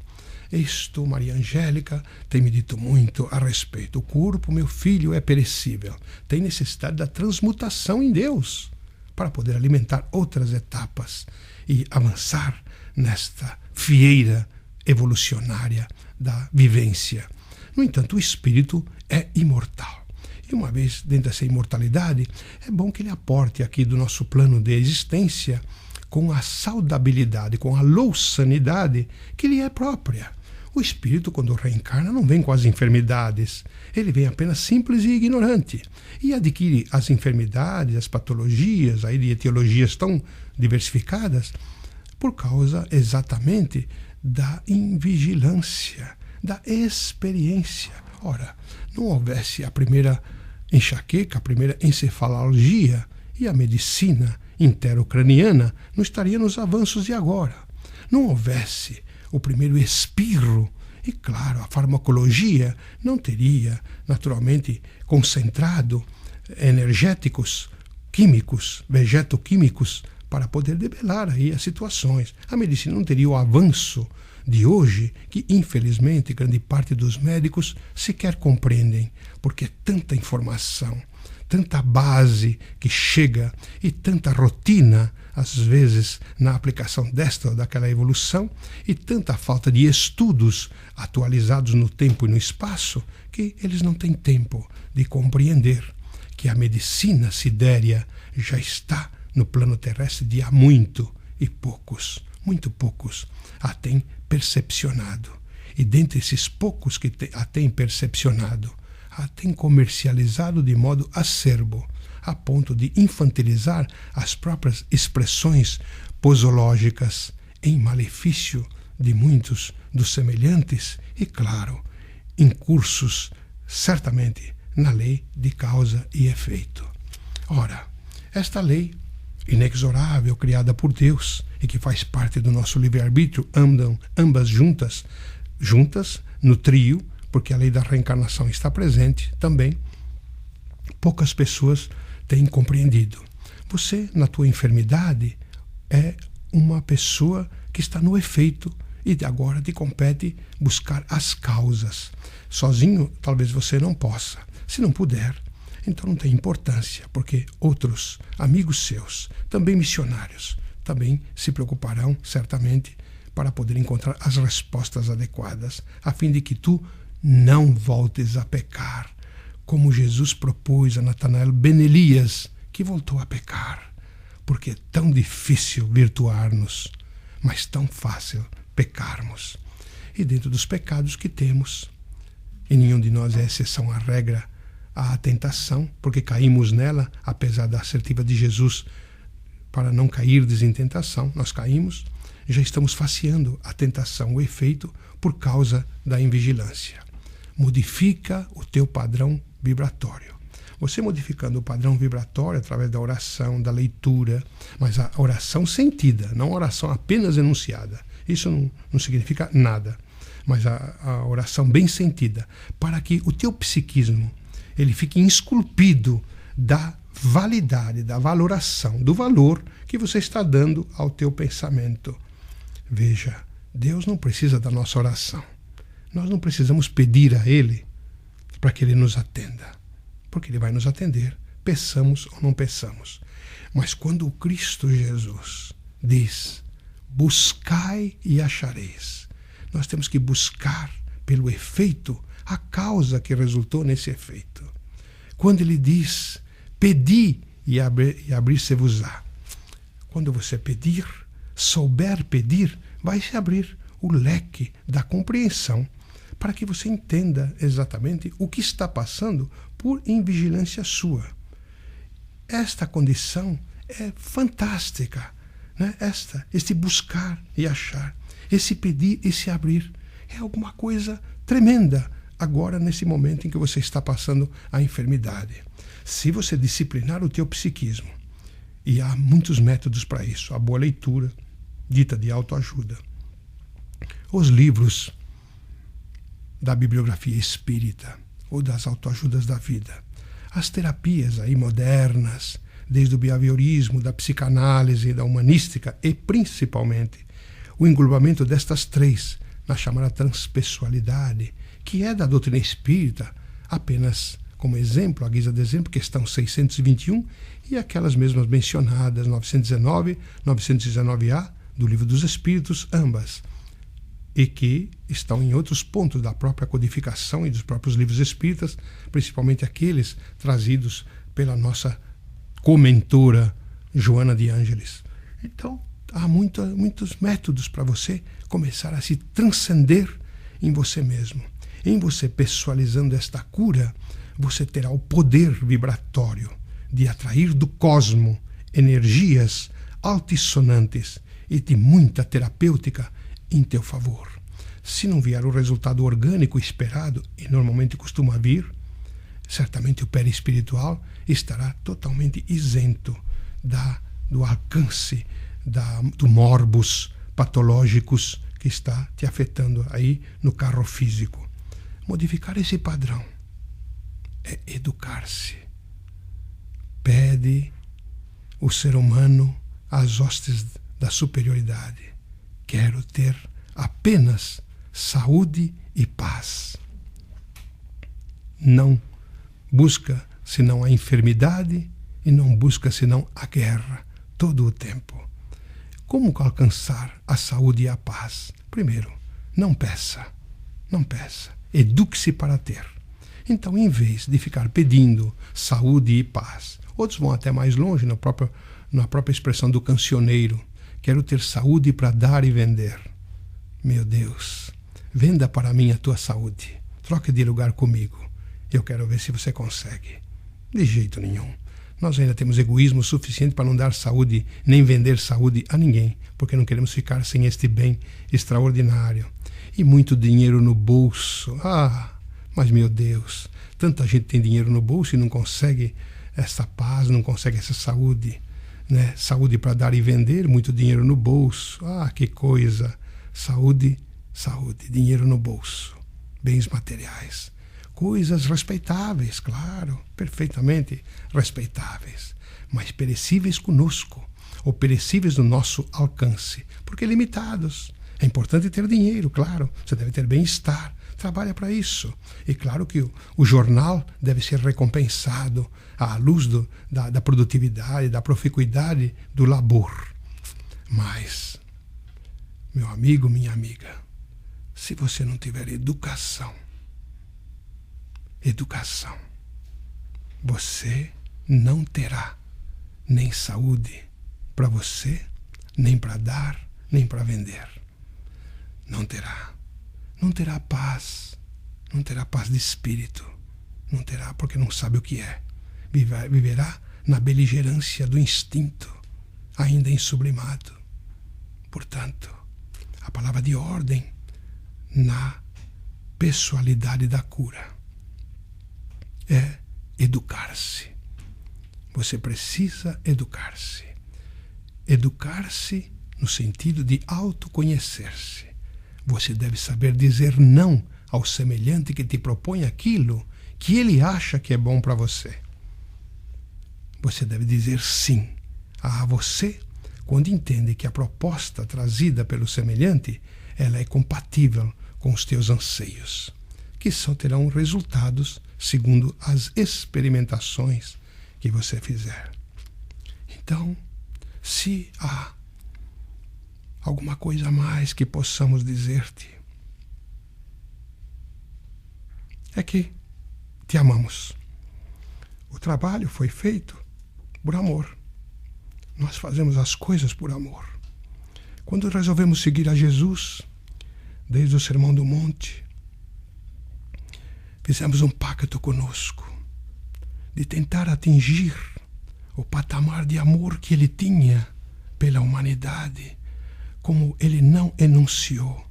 Isto, Maria Angélica, tem me dito muito a respeito. O corpo, meu filho, é perecível. Tem necessidade da transmutação em Deus para poder alimentar outras etapas e avançar nesta fieira evolucionária da vivência. No entanto, o espírito é imortal. E uma vez dentro dessa imortalidade, é bom que ele aporte aqui do nosso plano de existência com a saudabilidade, com a louçanidade que lhe é própria. O espírito, quando reencarna, não vem com as enfermidades. Ele vem apenas simples e ignorante. E adquire as enfermidades, as patologias, aí de etiologias tão diversificadas, por causa exatamente da invigilância, da experiência. Ora, não houvesse a primeira enxaqueca, a primeira encefalologia e a medicina interocraniana, não estaria nos avanços de agora. Não houvesse o primeiro espirro, e claro, a farmacologia não teria naturalmente concentrado energéticos, químicos, vegetoquímicos, para poder debelar aí as situações. A medicina não teria o avanço de hoje, que infelizmente grande parte dos médicos sequer compreendem, porque é tanta informação, tanta base que chega e tanta rotina, às vezes, na aplicação desta ou daquela evolução, e tanta falta de estudos atualizados no tempo e no espaço, que eles não têm tempo de compreender que a medicina sidérea já está no plano terrestre de há muito poucos a têm percepcionado. E dentre esses poucos que a têm percepcionado, a têm comercializado de modo acerbo, a ponto de infantilizar as próprias expressões posológicas em malefício de muitos dos semelhantes e, claro, incursos certamente na lei de causa e efeito. Ora, esta lei inexorável criada por Deus e que faz parte do nosso livre-arbítrio, andam ambas juntas no trio, porque a lei da reencarnação está presente também, poucas pessoas têm compreendido. Você, na tua enfermidade, é uma pessoa que está no efeito e agora te compete buscar as causas. Sozinho, talvez você não possa. Se não puder, então não tem importância, porque outros amigos seus, também missionários, também se preocuparão certamente para poder encontrar as respostas adequadas, a fim de que tu não voltes a pecar, como Jesus propôs a Natanael ben Elias, que voltou a pecar, porque é tão difícil virtuar-nos, mas tão fácil pecarmos. E dentro dos pecados que temos, e nenhum de nós é exceção à regra, a tentação, porque caímos nela, apesar da assertiva de Jesus para não cairdes em tentação, nós caímos, já estamos faceando a tentação, o efeito, por causa da invigilância. Modifica o teu padrão vibratório. Você modificando o padrão vibratório através da oração, da leitura, mas a oração sentida, não a oração apenas enunciada. Isso não significa nada, mas a oração bem sentida, para que o teu psiquismo ele fique esculpido da validade, da valoração, do valor que você está dando ao teu pensamento. Veja, Deus não precisa da nossa oração. Nós não precisamos pedir a Ele para que Ele nos atenda, porque Ele vai nos atender, peçamos ou não peçamos. Mas quando o Cristo Jesus diz, buscai e achareis, nós temos que buscar pelo efeito a causa que resultou nesse efeito. Quando Ele diz, pedi e abrir-se-vos-á. Quando você pedir, souber pedir, vai se abrir o leque da compreensão para que você entenda exatamente o que está passando por invigilância sua. Esta condição é fantástica, né? Este buscar e achar, esse pedir e se abrir, é alguma coisa tremenda agora nesse momento em que você está passando a enfermidade. Se você disciplinar o teu psiquismo, e há muitos métodos para isso, a boa leitura, dita de autoajuda, os livros da bibliografia espírita ou das autoajudas da vida, as terapias aí modernas, desde o behaviorismo, da psicanálise, da humanística e principalmente o englobamento destas três na chamada transpessoalidade, que é da doutrina espírita, apenas como exemplo, à guisa de exemplo, questão 621 e aquelas mesmas mencionadas, 919, 919A, do Livro dos Espíritos, ambas, e que estão em outros pontos da própria codificação e dos próprios livros espíritas, principalmente aqueles trazidos pela nossa comentora Joana de Ângeles. Então, há muitos métodos para você começar a se transcender em você mesmo. Em você pessoalizando esta cura, você terá o poder vibratório de atrair do cosmo energias altissonantes e de muita terapêutica em teu favor. Se não vier o resultado orgânico esperado, e normalmente costuma vir, certamente o perispiritual estará totalmente isento do alcance do morbus patológicos que está te afetando aí no carro físico. Modificar esse padrão é educar-se. Pede o ser humano às hostes da superioridade. Quero ter apenas saúde e paz. Não busca senão a enfermidade e não busca senão a guerra todo o tempo. Como alcançar a saúde e a paz? Primeiro, não peça. Não peça. Eduque-se para ter. Então, em vez de ficar pedindo saúde e paz, outros vão até mais longe na própria expressão do cancioneiro. Quero ter saúde para dar e vender. Meu Deus, venda para mim a tua saúde. Troque de lugar comigo. Eu quero ver se você consegue. De jeito nenhum. Nós ainda temos egoísmo suficiente para não dar saúde, nem vender saúde a ninguém, porque não queremos ficar sem este bem extraordinário. E muito dinheiro no bolso. Mas meu Deus, tanta gente tem dinheiro no bolso e não consegue essa paz, não consegue essa saúde, né? Saúde para dar e vender, muito dinheiro no bolso. Que coisa! Saúde, dinheiro no bolso, bens materiais. Coisas respeitáveis, claro, perfeitamente respeitáveis, mas perecíveis conosco, ou perecíveis no nosso alcance, porque limitados. É importante ter dinheiro, claro, você deve ter bem-estar, trabalha para isso. E claro que o jornal deve ser recompensado à luz da produtividade, da proficuidade do labor. Mas, meu amigo, minha amiga, se você não tiver educação, você não terá nem saúde para você, nem para dar, nem para vender. Não terá. Não terá paz. Não terá paz de espírito. Não terá porque não sabe o que é. Viverá na beligerância do instinto, ainda insublimado. Portanto, a palavra de ordem na pessoalidade da cura é educar-se. Você precisa educar-se. Educar-se no sentido de autoconhecer-se. Você deve saber dizer não ao semelhante que te propõe aquilo que ele acha que é bom para você. Você deve dizer sim a você quando entende que a proposta trazida pelo semelhante ela é compatível com os teus anseios, que só terão resultados segundo as experimentações que você fizer. Então, se há alguma coisa a mais que possamos dizer-te, é que te amamos. O trabalho foi feito por amor. Nós fazemos as coisas por amor. Quando resolvemos seguir a Jesus, desde o Sermão do Monte, fizemos um pacto conosco de tentar atingir o patamar de amor que ele tinha pela humanidade, como ele não enunciou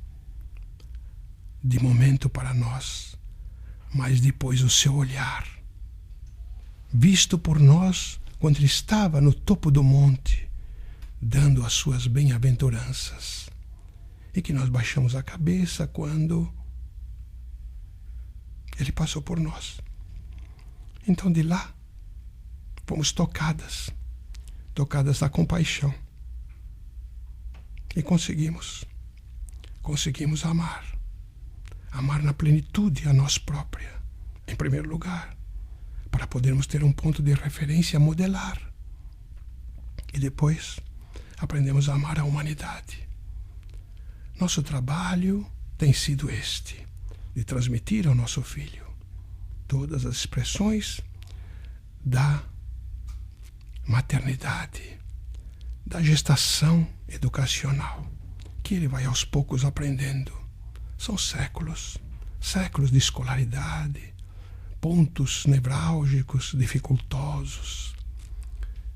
de momento para nós, mas depois o seu olhar, visto por nós quando ele estava no topo do monte, dando as suas bem-aventuranças, e que nós baixamos a cabeça quando ele passou por nós. Então de lá fomos tocadas da compaixão. E conseguimos amar na plenitude a nós própria, em primeiro lugar, para podermos ter um ponto de referência a modelar. E depois aprendemos a amar a humanidade. Nosso trabalho tem sido este, de transmitir ao nosso filho todas as expressões da maternidade, da gestação educacional, que ele vai aos poucos aprendendo. São séculos de escolaridade, pontos nevrálgicos, dificultosos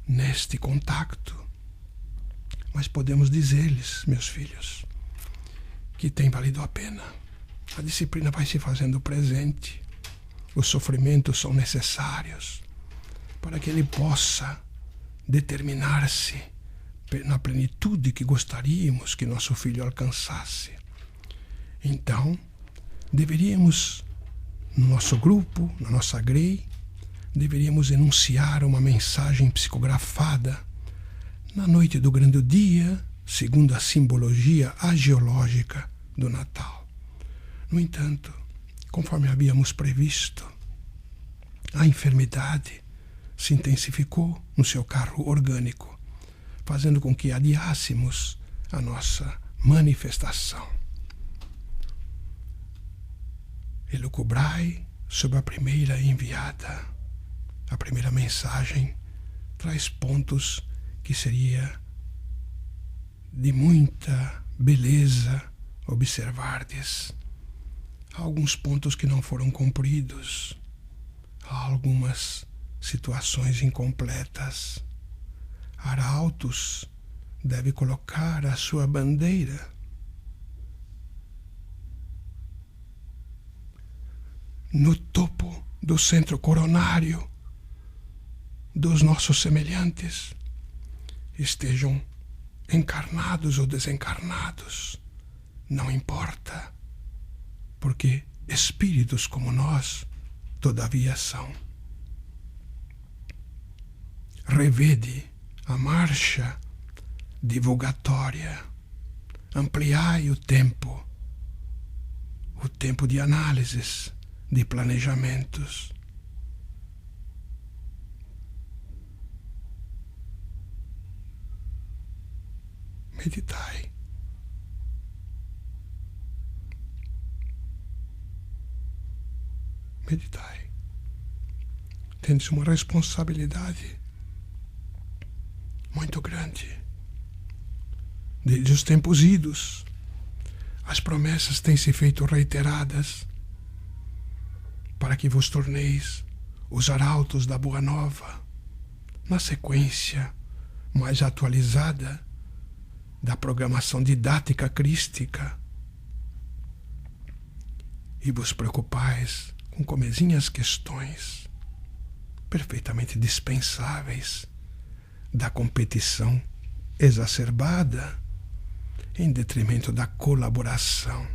neste contacto. Mas podemos dizer-lhes, meus filhos, que tem valido a pena. A disciplina vai se fazendo presente. Os sofrimentos são necessários para que ele possa determinar-se na plenitude que gostaríamos que nosso filho alcançasse. Então, deveríamos, no nosso grupo, na nossa grei, deveríamos enunciar uma mensagem psicografada na noite do grande dia, segundo a simbologia agiológica do Natal. No entanto, conforme havíamos previsto, A enfermidade se intensificou no seu carro orgânico, fazendo com que adiássemos a nossa manifestação. Elucubrai sobre a primeira enviada. A primeira mensagem traz pontos que seria de muita beleza observardes. Há alguns pontos que não foram cumpridos. Há algumas situações incompletas. Arautos deve colocar a sua bandeira no topo do centro coronário dos nossos semelhantes, estejam encarnados ou desencarnados, não importa, porque espíritos como nós, todavia são. Revede a marcha divulgatória, ampliai o tempo de análises, de planejamentos. Meditai. Meditai. Tendes uma responsabilidade muito grande. Desde os tempos idos, as promessas têm se feito reiteradas para que vos torneis os arautos da Boa Nova, na sequência mais atualizada da programação didática crística, e vos preocupais com comezinhas questões perfeitamente dispensáveis da competição exacerbada em detrimento da colaboração.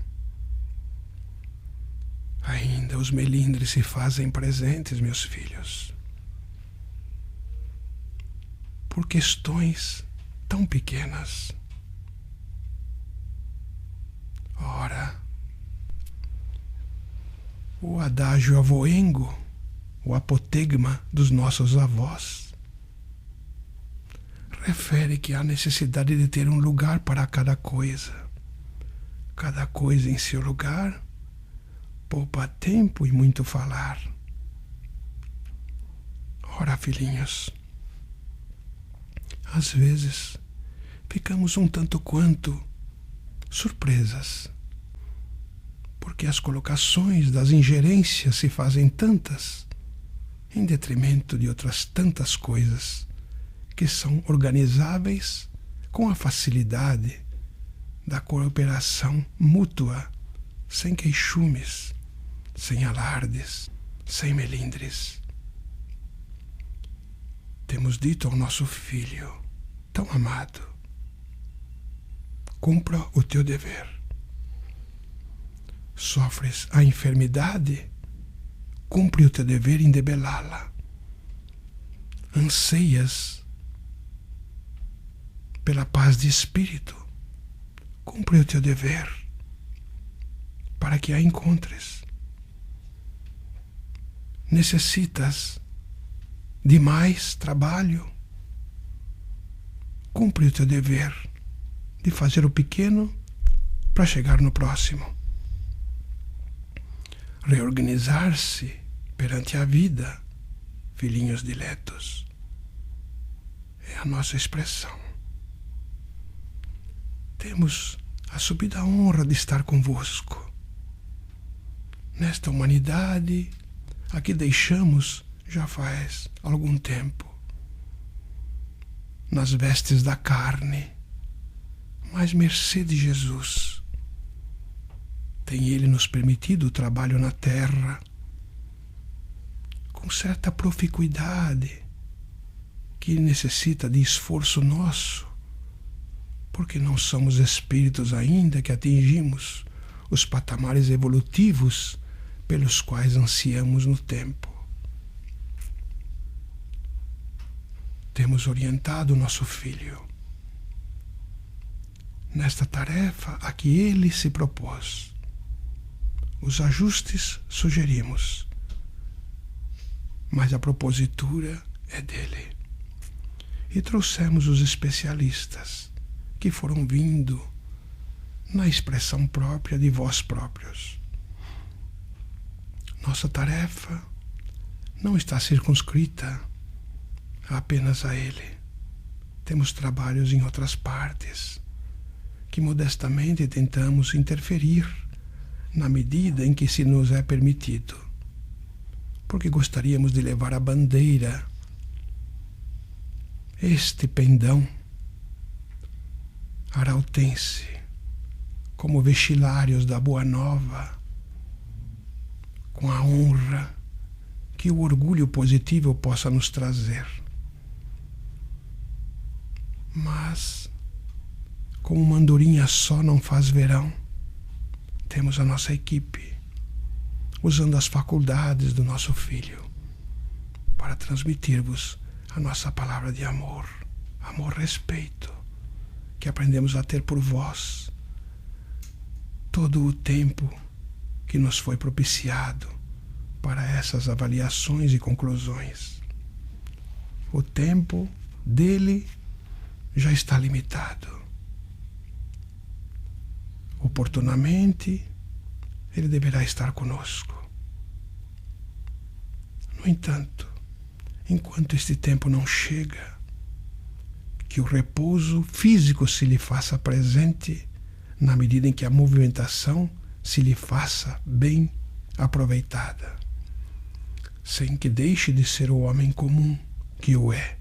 Ainda os melindres se fazem presentes, meus filhos, por questões tão pequenas. Ora, o adágio avoengo, o apotegma dos nossos avós, refere que há necessidade de ter um lugar para cada coisa em seu lugar, poupa tempo e muito falar. Ora, filhinhos, às vezes ficamos um tanto quanto surpresas, porque as colocações das ingerências se fazem tantas, em detrimento de outras tantas coisas que são organizáveis com a facilidade da cooperação mútua, sem queixumes, sem alardes, sem melindres. Temos dito ao nosso filho, tão amado, cumpra o teu dever. Sofres a enfermidade, cumpre o teu dever em debelá-la. Anseias pela paz de espírito, cumpre o teu dever para que a encontres. Necessitas de mais trabalho, cumpre o teu dever de fazer o pequeno para chegar no próximo. Reorganizar-se perante a vida, filhinhos diletos, é a nossa expressão. Temos a subida honra de estar convosco nesta humanidade a que deixamos já faz algum tempo, nas vestes da carne, mas mercê de Jesus, tem Ele nos permitido o trabalho na terra com certa proficuidade que necessita de esforço nosso, porque não somos espíritos ainda que atingimos os patamares evolutivos pelos quais ansiamos no tempo. Temos orientado o nosso filho nesta tarefa a que ele se propôs. Os ajustes sugerimos, mas a propositura é dele. E trouxemos os especialistas que foram vindo na expressão própria de vós próprios. Nossa tarefa não está circunscrita apenas a ele. Temos trabalhos em outras partes que modestamente tentamos interferir na medida em que se nos é permitido, porque gostaríamos de levar a bandeira, este pendão arautense, como vexilários da Boa Nova, com a honra que o orgulho positivo possa nos trazer. Mas, como uma andorinha só não faz verão, temos a nossa equipe, usando as faculdades do nosso Filho, para transmitir-vos a nossa palavra de amor, respeito, que aprendemos a ter por vós todo o tempo que nos foi propiciado para essas avaliações e conclusões. O tempo dele já está limitado. Oportunamente, ele deverá estar conosco. No entanto, enquanto este tempo não chega, que o repouso físico se lhe faça presente na medida em que a movimentação se lhe faça bem aproveitada, sem que deixe de ser o homem comum que o é,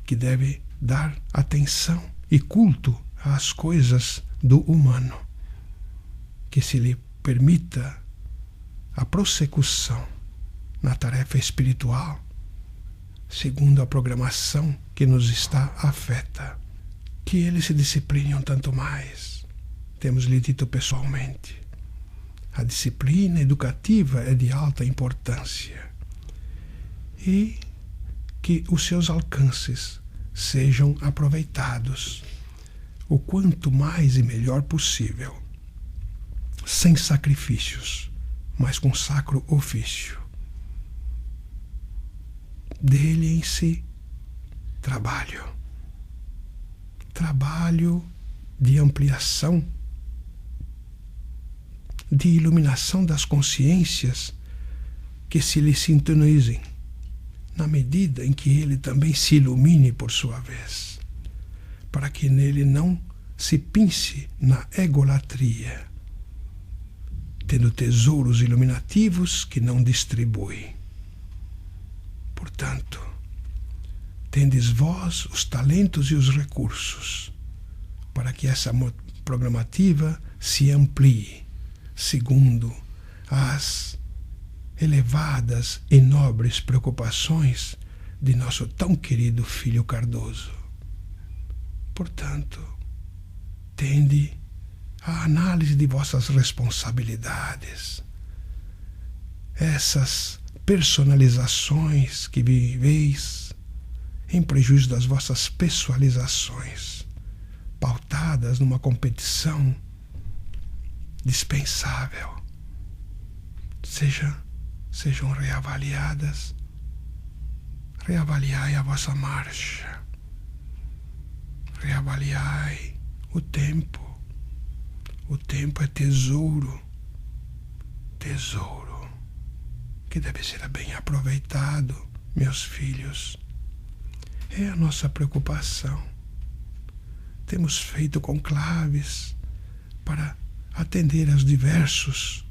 que deve dar atenção e culto às coisas do humano, que se lhe permita a prossecução na tarefa espiritual, segundo a programação que nos está afeta. Que ele se discipline um tanto mais. Temos lhe dito pessoalmente. A disciplina educativa é de alta importância. E que os seus alcances sejam aproveitados o quanto mais e melhor possível, sem sacrifícios, mas com sacro ofício. Dele em si, trabalho de ampliação, de iluminação das consciências que se lhe sintonizem, na medida em que ele também se ilumine por sua vez, para que nele não se pince na egolatria, tendo tesouros iluminativos que não distribui. Portanto, tendes vós os talentos e os recursos para que essa programativa se amplie segundo as elevadas e nobres preocupações de nosso tão querido filho Cardoso. Portanto, tende a análise de vossas responsabilidades, essas personalizações que viveis em prejuízo das vossas pessoalizações, pautadas numa competição dispensável, sejam reavaliadas. Reavaliai a vossa marcha, reavaliai o tempo. O tempo é tesouro que deve ser bem aproveitado, meus filhos. É a nossa preocupação. Temos feito conclaves para atender aos diversos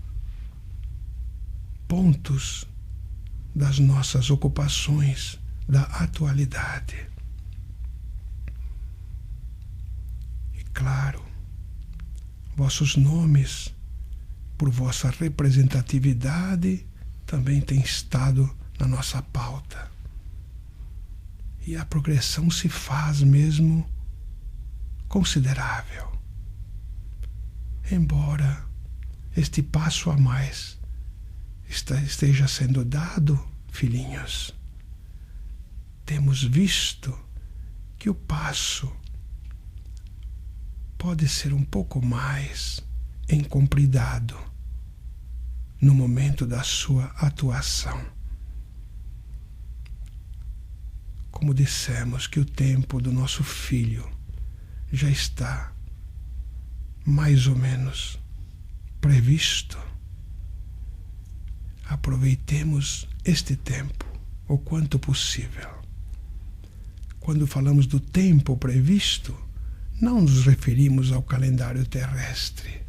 pontos das nossas ocupações da atualidade. E claro, vossos nomes, por vossa representatividade, também têm estado na nossa pauta. E a progressão se faz mesmo considerável. Embora este passo a mais esteja sendo dado, filhinhos, temos visto que o passo pode ser um pouco mais encompridado no momento da sua atuação. como dissemos, que o tempo do nosso filho já está mais ou menos previsto, aproveitemos este tempo o quanto possível. Quando falamos do tempo previsto, não nos referimos ao calendário terrestre,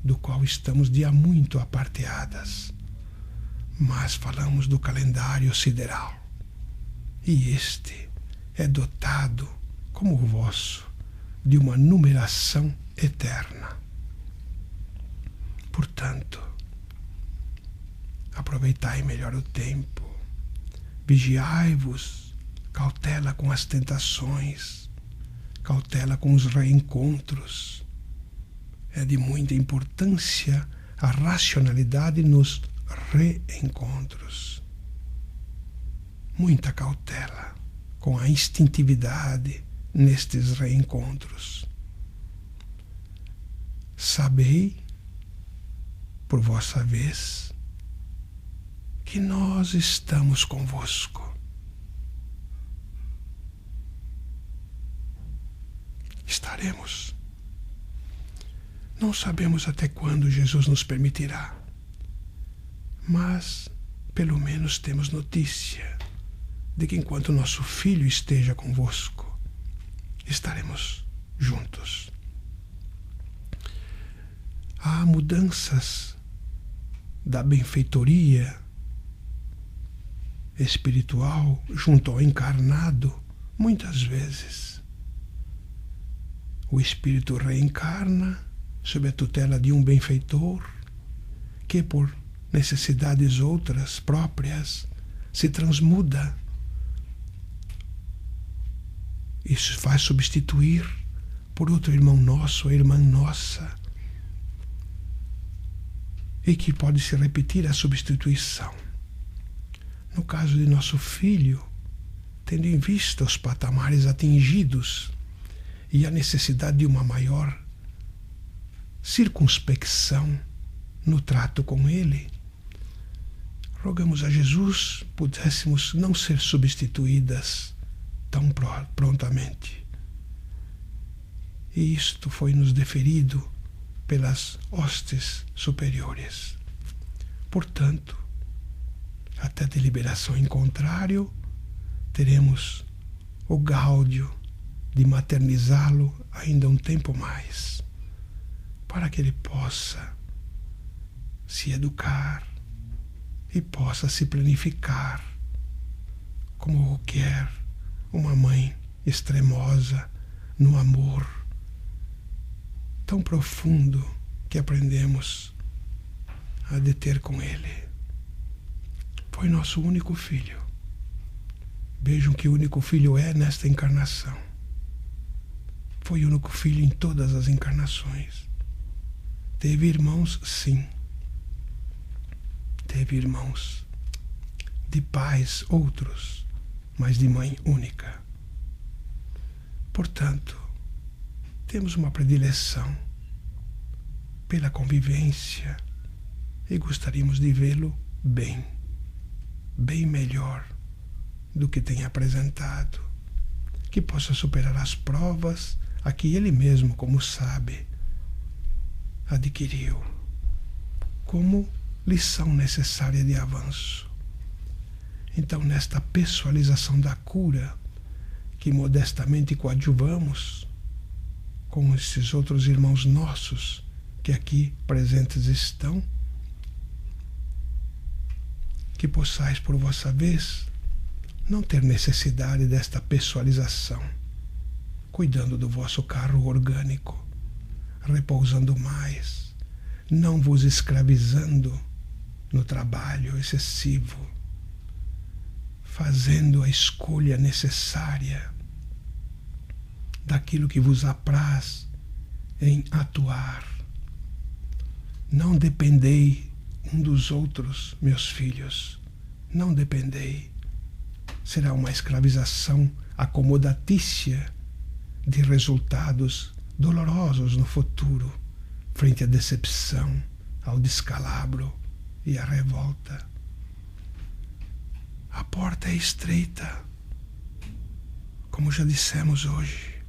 do qual estamos de há muito aparteadas, mas falamos do calendário sideral. E este é dotado, como o vosso, de uma numeração eterna. Portanto, aproveitai melhor o tempo, vigiai-vos, cautela com as tentações, cautela com os reencontros. É de muita importância a racionalidade nos reencontros. Muita cautela com a instintividade nestes reencontros. Sabei, por vossa vez, que nós estamos convosco. Estaremos. Não sabemos até quando Jesus nos permitirá, mas pelo menos temos notícia de que enquanto nosso Filho esteja convosco, estaremos juntos. Há mudanças da benfeitoria espiritual junto ao encarnado, muitas vezes. O espírito reencarna sob a tutela de um benfeitor que, por necessidades outras próprias, se transmuda e se faz substituir por outro irmão nosso ou irmã nossa, e que pode se repetir a substituição. No caso de nosso filho, tendo em vista os patamares atingidos e a necessidade de uma maior circunspecção no trato com ele, rogamos a Jesus pudéssemos não ser substituídas tão prontamente. E isto foi-nos deferido pelas hostes superiores. Portanto, até deliberação em contrário, teremos o gáudio de maternizá-lo ainda um tempo mais, para que ele possa se educar e possa se planificar como quer uma mãe extremosa no amor tão profundo que aprendemos a deter com ele. Foi nosso único filho. Vejam que único filho é nesta encarnação. Foi único filho em todas as encarnações. Teve irmãos, sim. Teve irmãos de pais outros, mas de mãe única. Portanto, temos uma predileção pela convivência e gostaríamos de vê-lo bem, bem melhor do que tem apresentado, que possa superar as provas a que ele mesmo, como sabe, adquiriu como lição necessária de avanço. Então, nesta pessoalização da cura, que modestamente coadjuvamos com esses outros irmãos nossos que aqui presentes estão, que possais, por vossa vez, não ter necessidade desta pessoalização, cuidando do vosso carro orgânico, repousando mais, não vos escravizando no trabalho excessivo, fazendo a escolha necessária daquilo que vos apraz em atuar. Não dependei um dos outros, meus filhos, não dependei. Será uma escravização acomodatícia de resultados dolorosos no futuro, frente à decepção, ao descalabro e à revolta. A porta é estreita, como já dissemos hoje,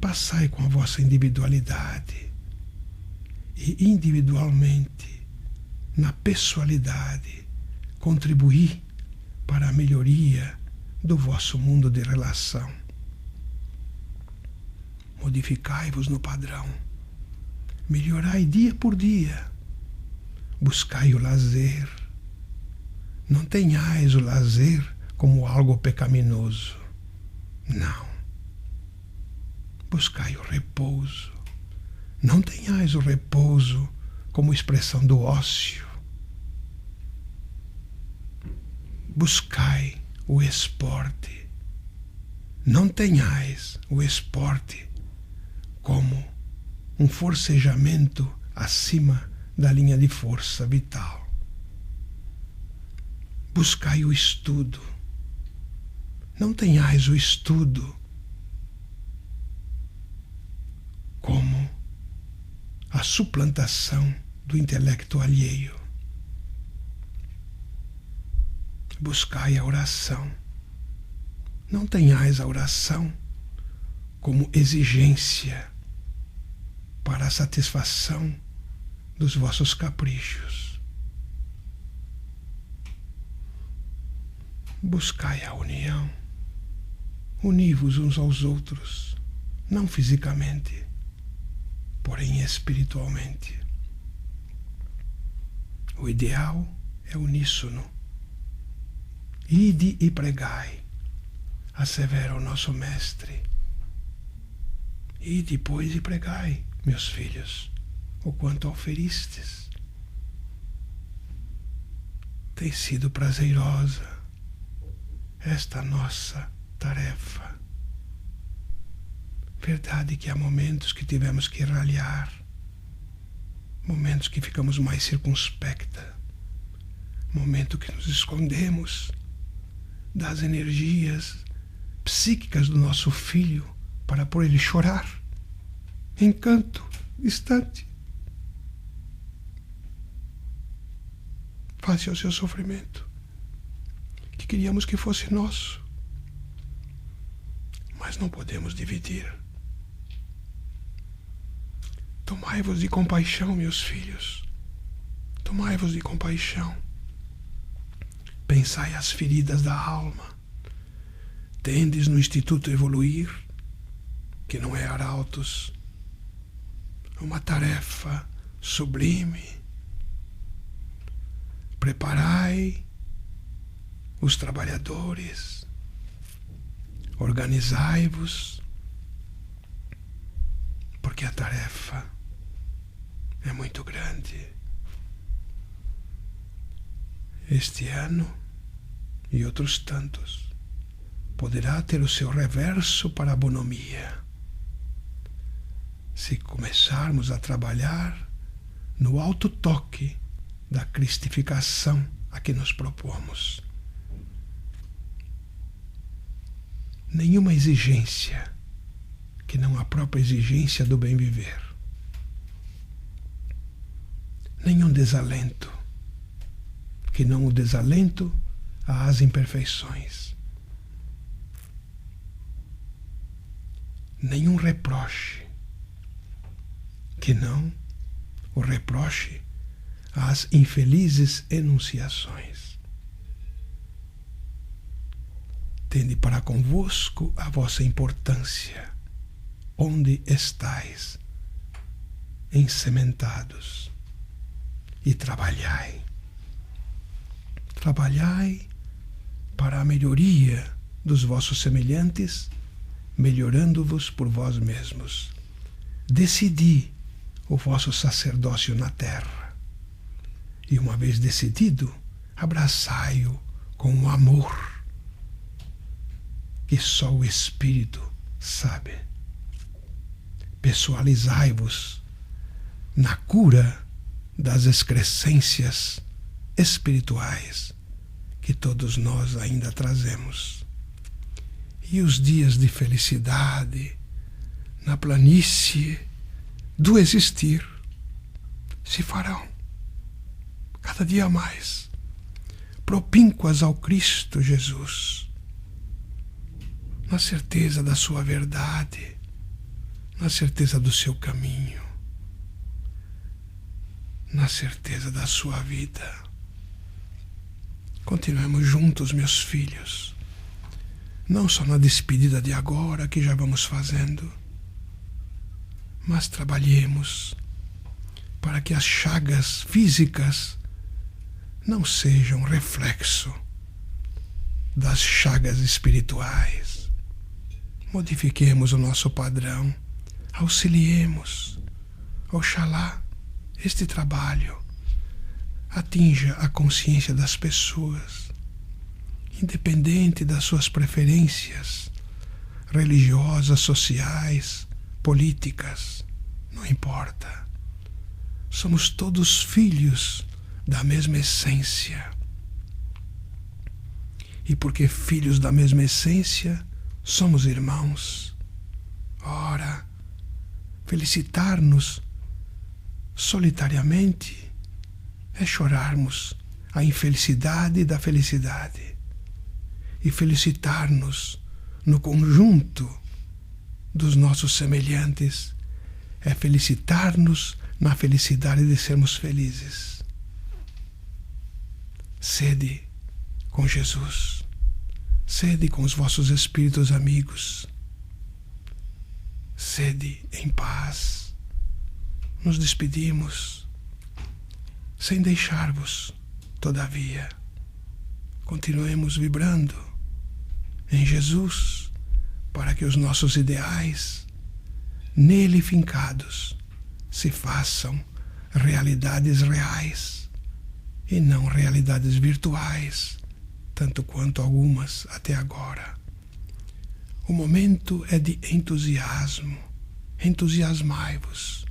passai com a vossa individualidade e individualmente, na pessoalidade, contribuir para a melhoria do vosso mundo de relação. Modificai-vos no padrão, melhorai dia por dia, buscai o lazer. Não tenhais o lazer como algo pecaminoso. Não. Buscai o repouso. Não tenhais o repouso como expressão do ócio. Buscai o esporte. Não tenhais o esporte como um forcejamento acima da linha de força vital. Buscai o estudo. Não tenhais o estudo como a suplantação do intelecto alheio. Buscai a oração. Não tenhais a oração como exigência para a satisfação dos vossos caprichos. Buscai a união. Uni-vos uns aos outros, não fisicamente, porém espiritualmente. O ideal é uníssono. Ide e pregai, assevera o nosso mestre. Ide, pois, e pregai, meus filhos, o quanto oferistes. Tem sido prazerosa esta nossa tarefa. Verdade que há momentos que tivemos que ralhar, momentos que ficamos mais circunspecta, momento que nos escondemos das energias psíquicas do nosso filho para por ele chorar em canto distante. Face ao seu sofrimento, que queríamos que fosse nosso, mas não podemos dividir. Tomai-vos de compaixão, meus filhos. Tomai-vos de compaixão. Pensai as feridas da alma. Tendes no Instituto Evoluir, que não é arautos, uma tarefa sublime. Preparai os trabalhadores, organizai-vos, porque a tarefa é muito grande. Este ano e outros tantos poderá ter o seu reverso para a bonomia, se começarmos a trabalhar no alto toque da cristificação a que nos propomos. Nenhuma exigência que não a própria exigência do bem viver. Nenhum desalento que não o desalento às imperfeições. Nenhum reproche que não o reproche às infelizes enunciações. Tende para convosco a vossa importância, onde estáis ensementados, e trabalhai. Trabalhai para a melhoria dos vossos semelhantes, melhorando-vos por vós mesmos. Decidi o vosso sacerdócio na terra, e uma vez decidido, abraçai-o com o amor que só o Espírito sabe. Pessoalizai-vos na cura das excrescências espirituais que todos nós ainda trazemos. E os dias de felicidade na planície do existir se farão cada dia mais propínquas ao Cristo Jesus. na certeza da sua verdade, na certeza do seu caminho, na certeza da sua vida. Continuemos juntos, meus filhos, não só na despedida de agora que já vamos fazendo, mas trabalhemos para que as chagas físicas não sejam reflexo das chagas espirituais. Modifiquemos o nosso padrão, auxiliemos. Oxalá este trabalho atinja a consciência das pessoas, independente das suas preferências religiosas, sociais, políticas, não importa. Somos todos filhos da mesma essência. E porque filhos da mesma essência, somos irmãos. Ora, felicitar-nos solitariamente é chorarmos a infelicidade da felicidade. E felicitar-nos no conjunto dos nossos semelhantes é felicitar-nos na felicidade de sermos felizes. Sede com Jesus, sede com os vossos espíritos amigos, sede em paz. Nos despedimos, sem deixar-vos, todavia. Continuemos vibrando em Jesus, para que os nossos ideais, nele fincados, se façam realidades reais e não realidades virtuais, tanto quanto algumas até agora. O momento é de entusiasmo. Entusiasmai-vos.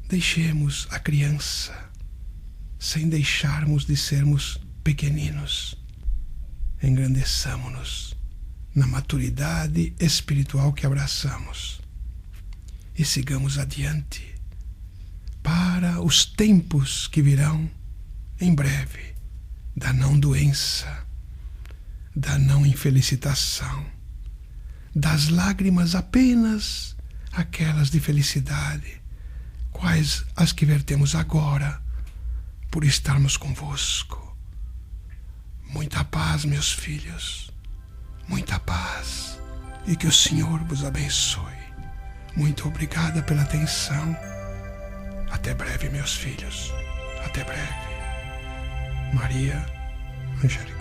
Deixemos a criança, sem deixarmos de sermos pequeninos. Engrandeçamo-nos na maturidade espiritual que abraçamos e sigamos adiante para os tempos que virão em breve, da não doença, da não infelicitação, das lágrimas apenas aquelas de felicidade, quais as que vertemos agora por estarmos convosco. Muita paz, meus filhos, muita paz, e que o Senhor vos abençoe. Muito obrigada pela atenção. Até breve, meus filhos. Até breve. Maria Angélica.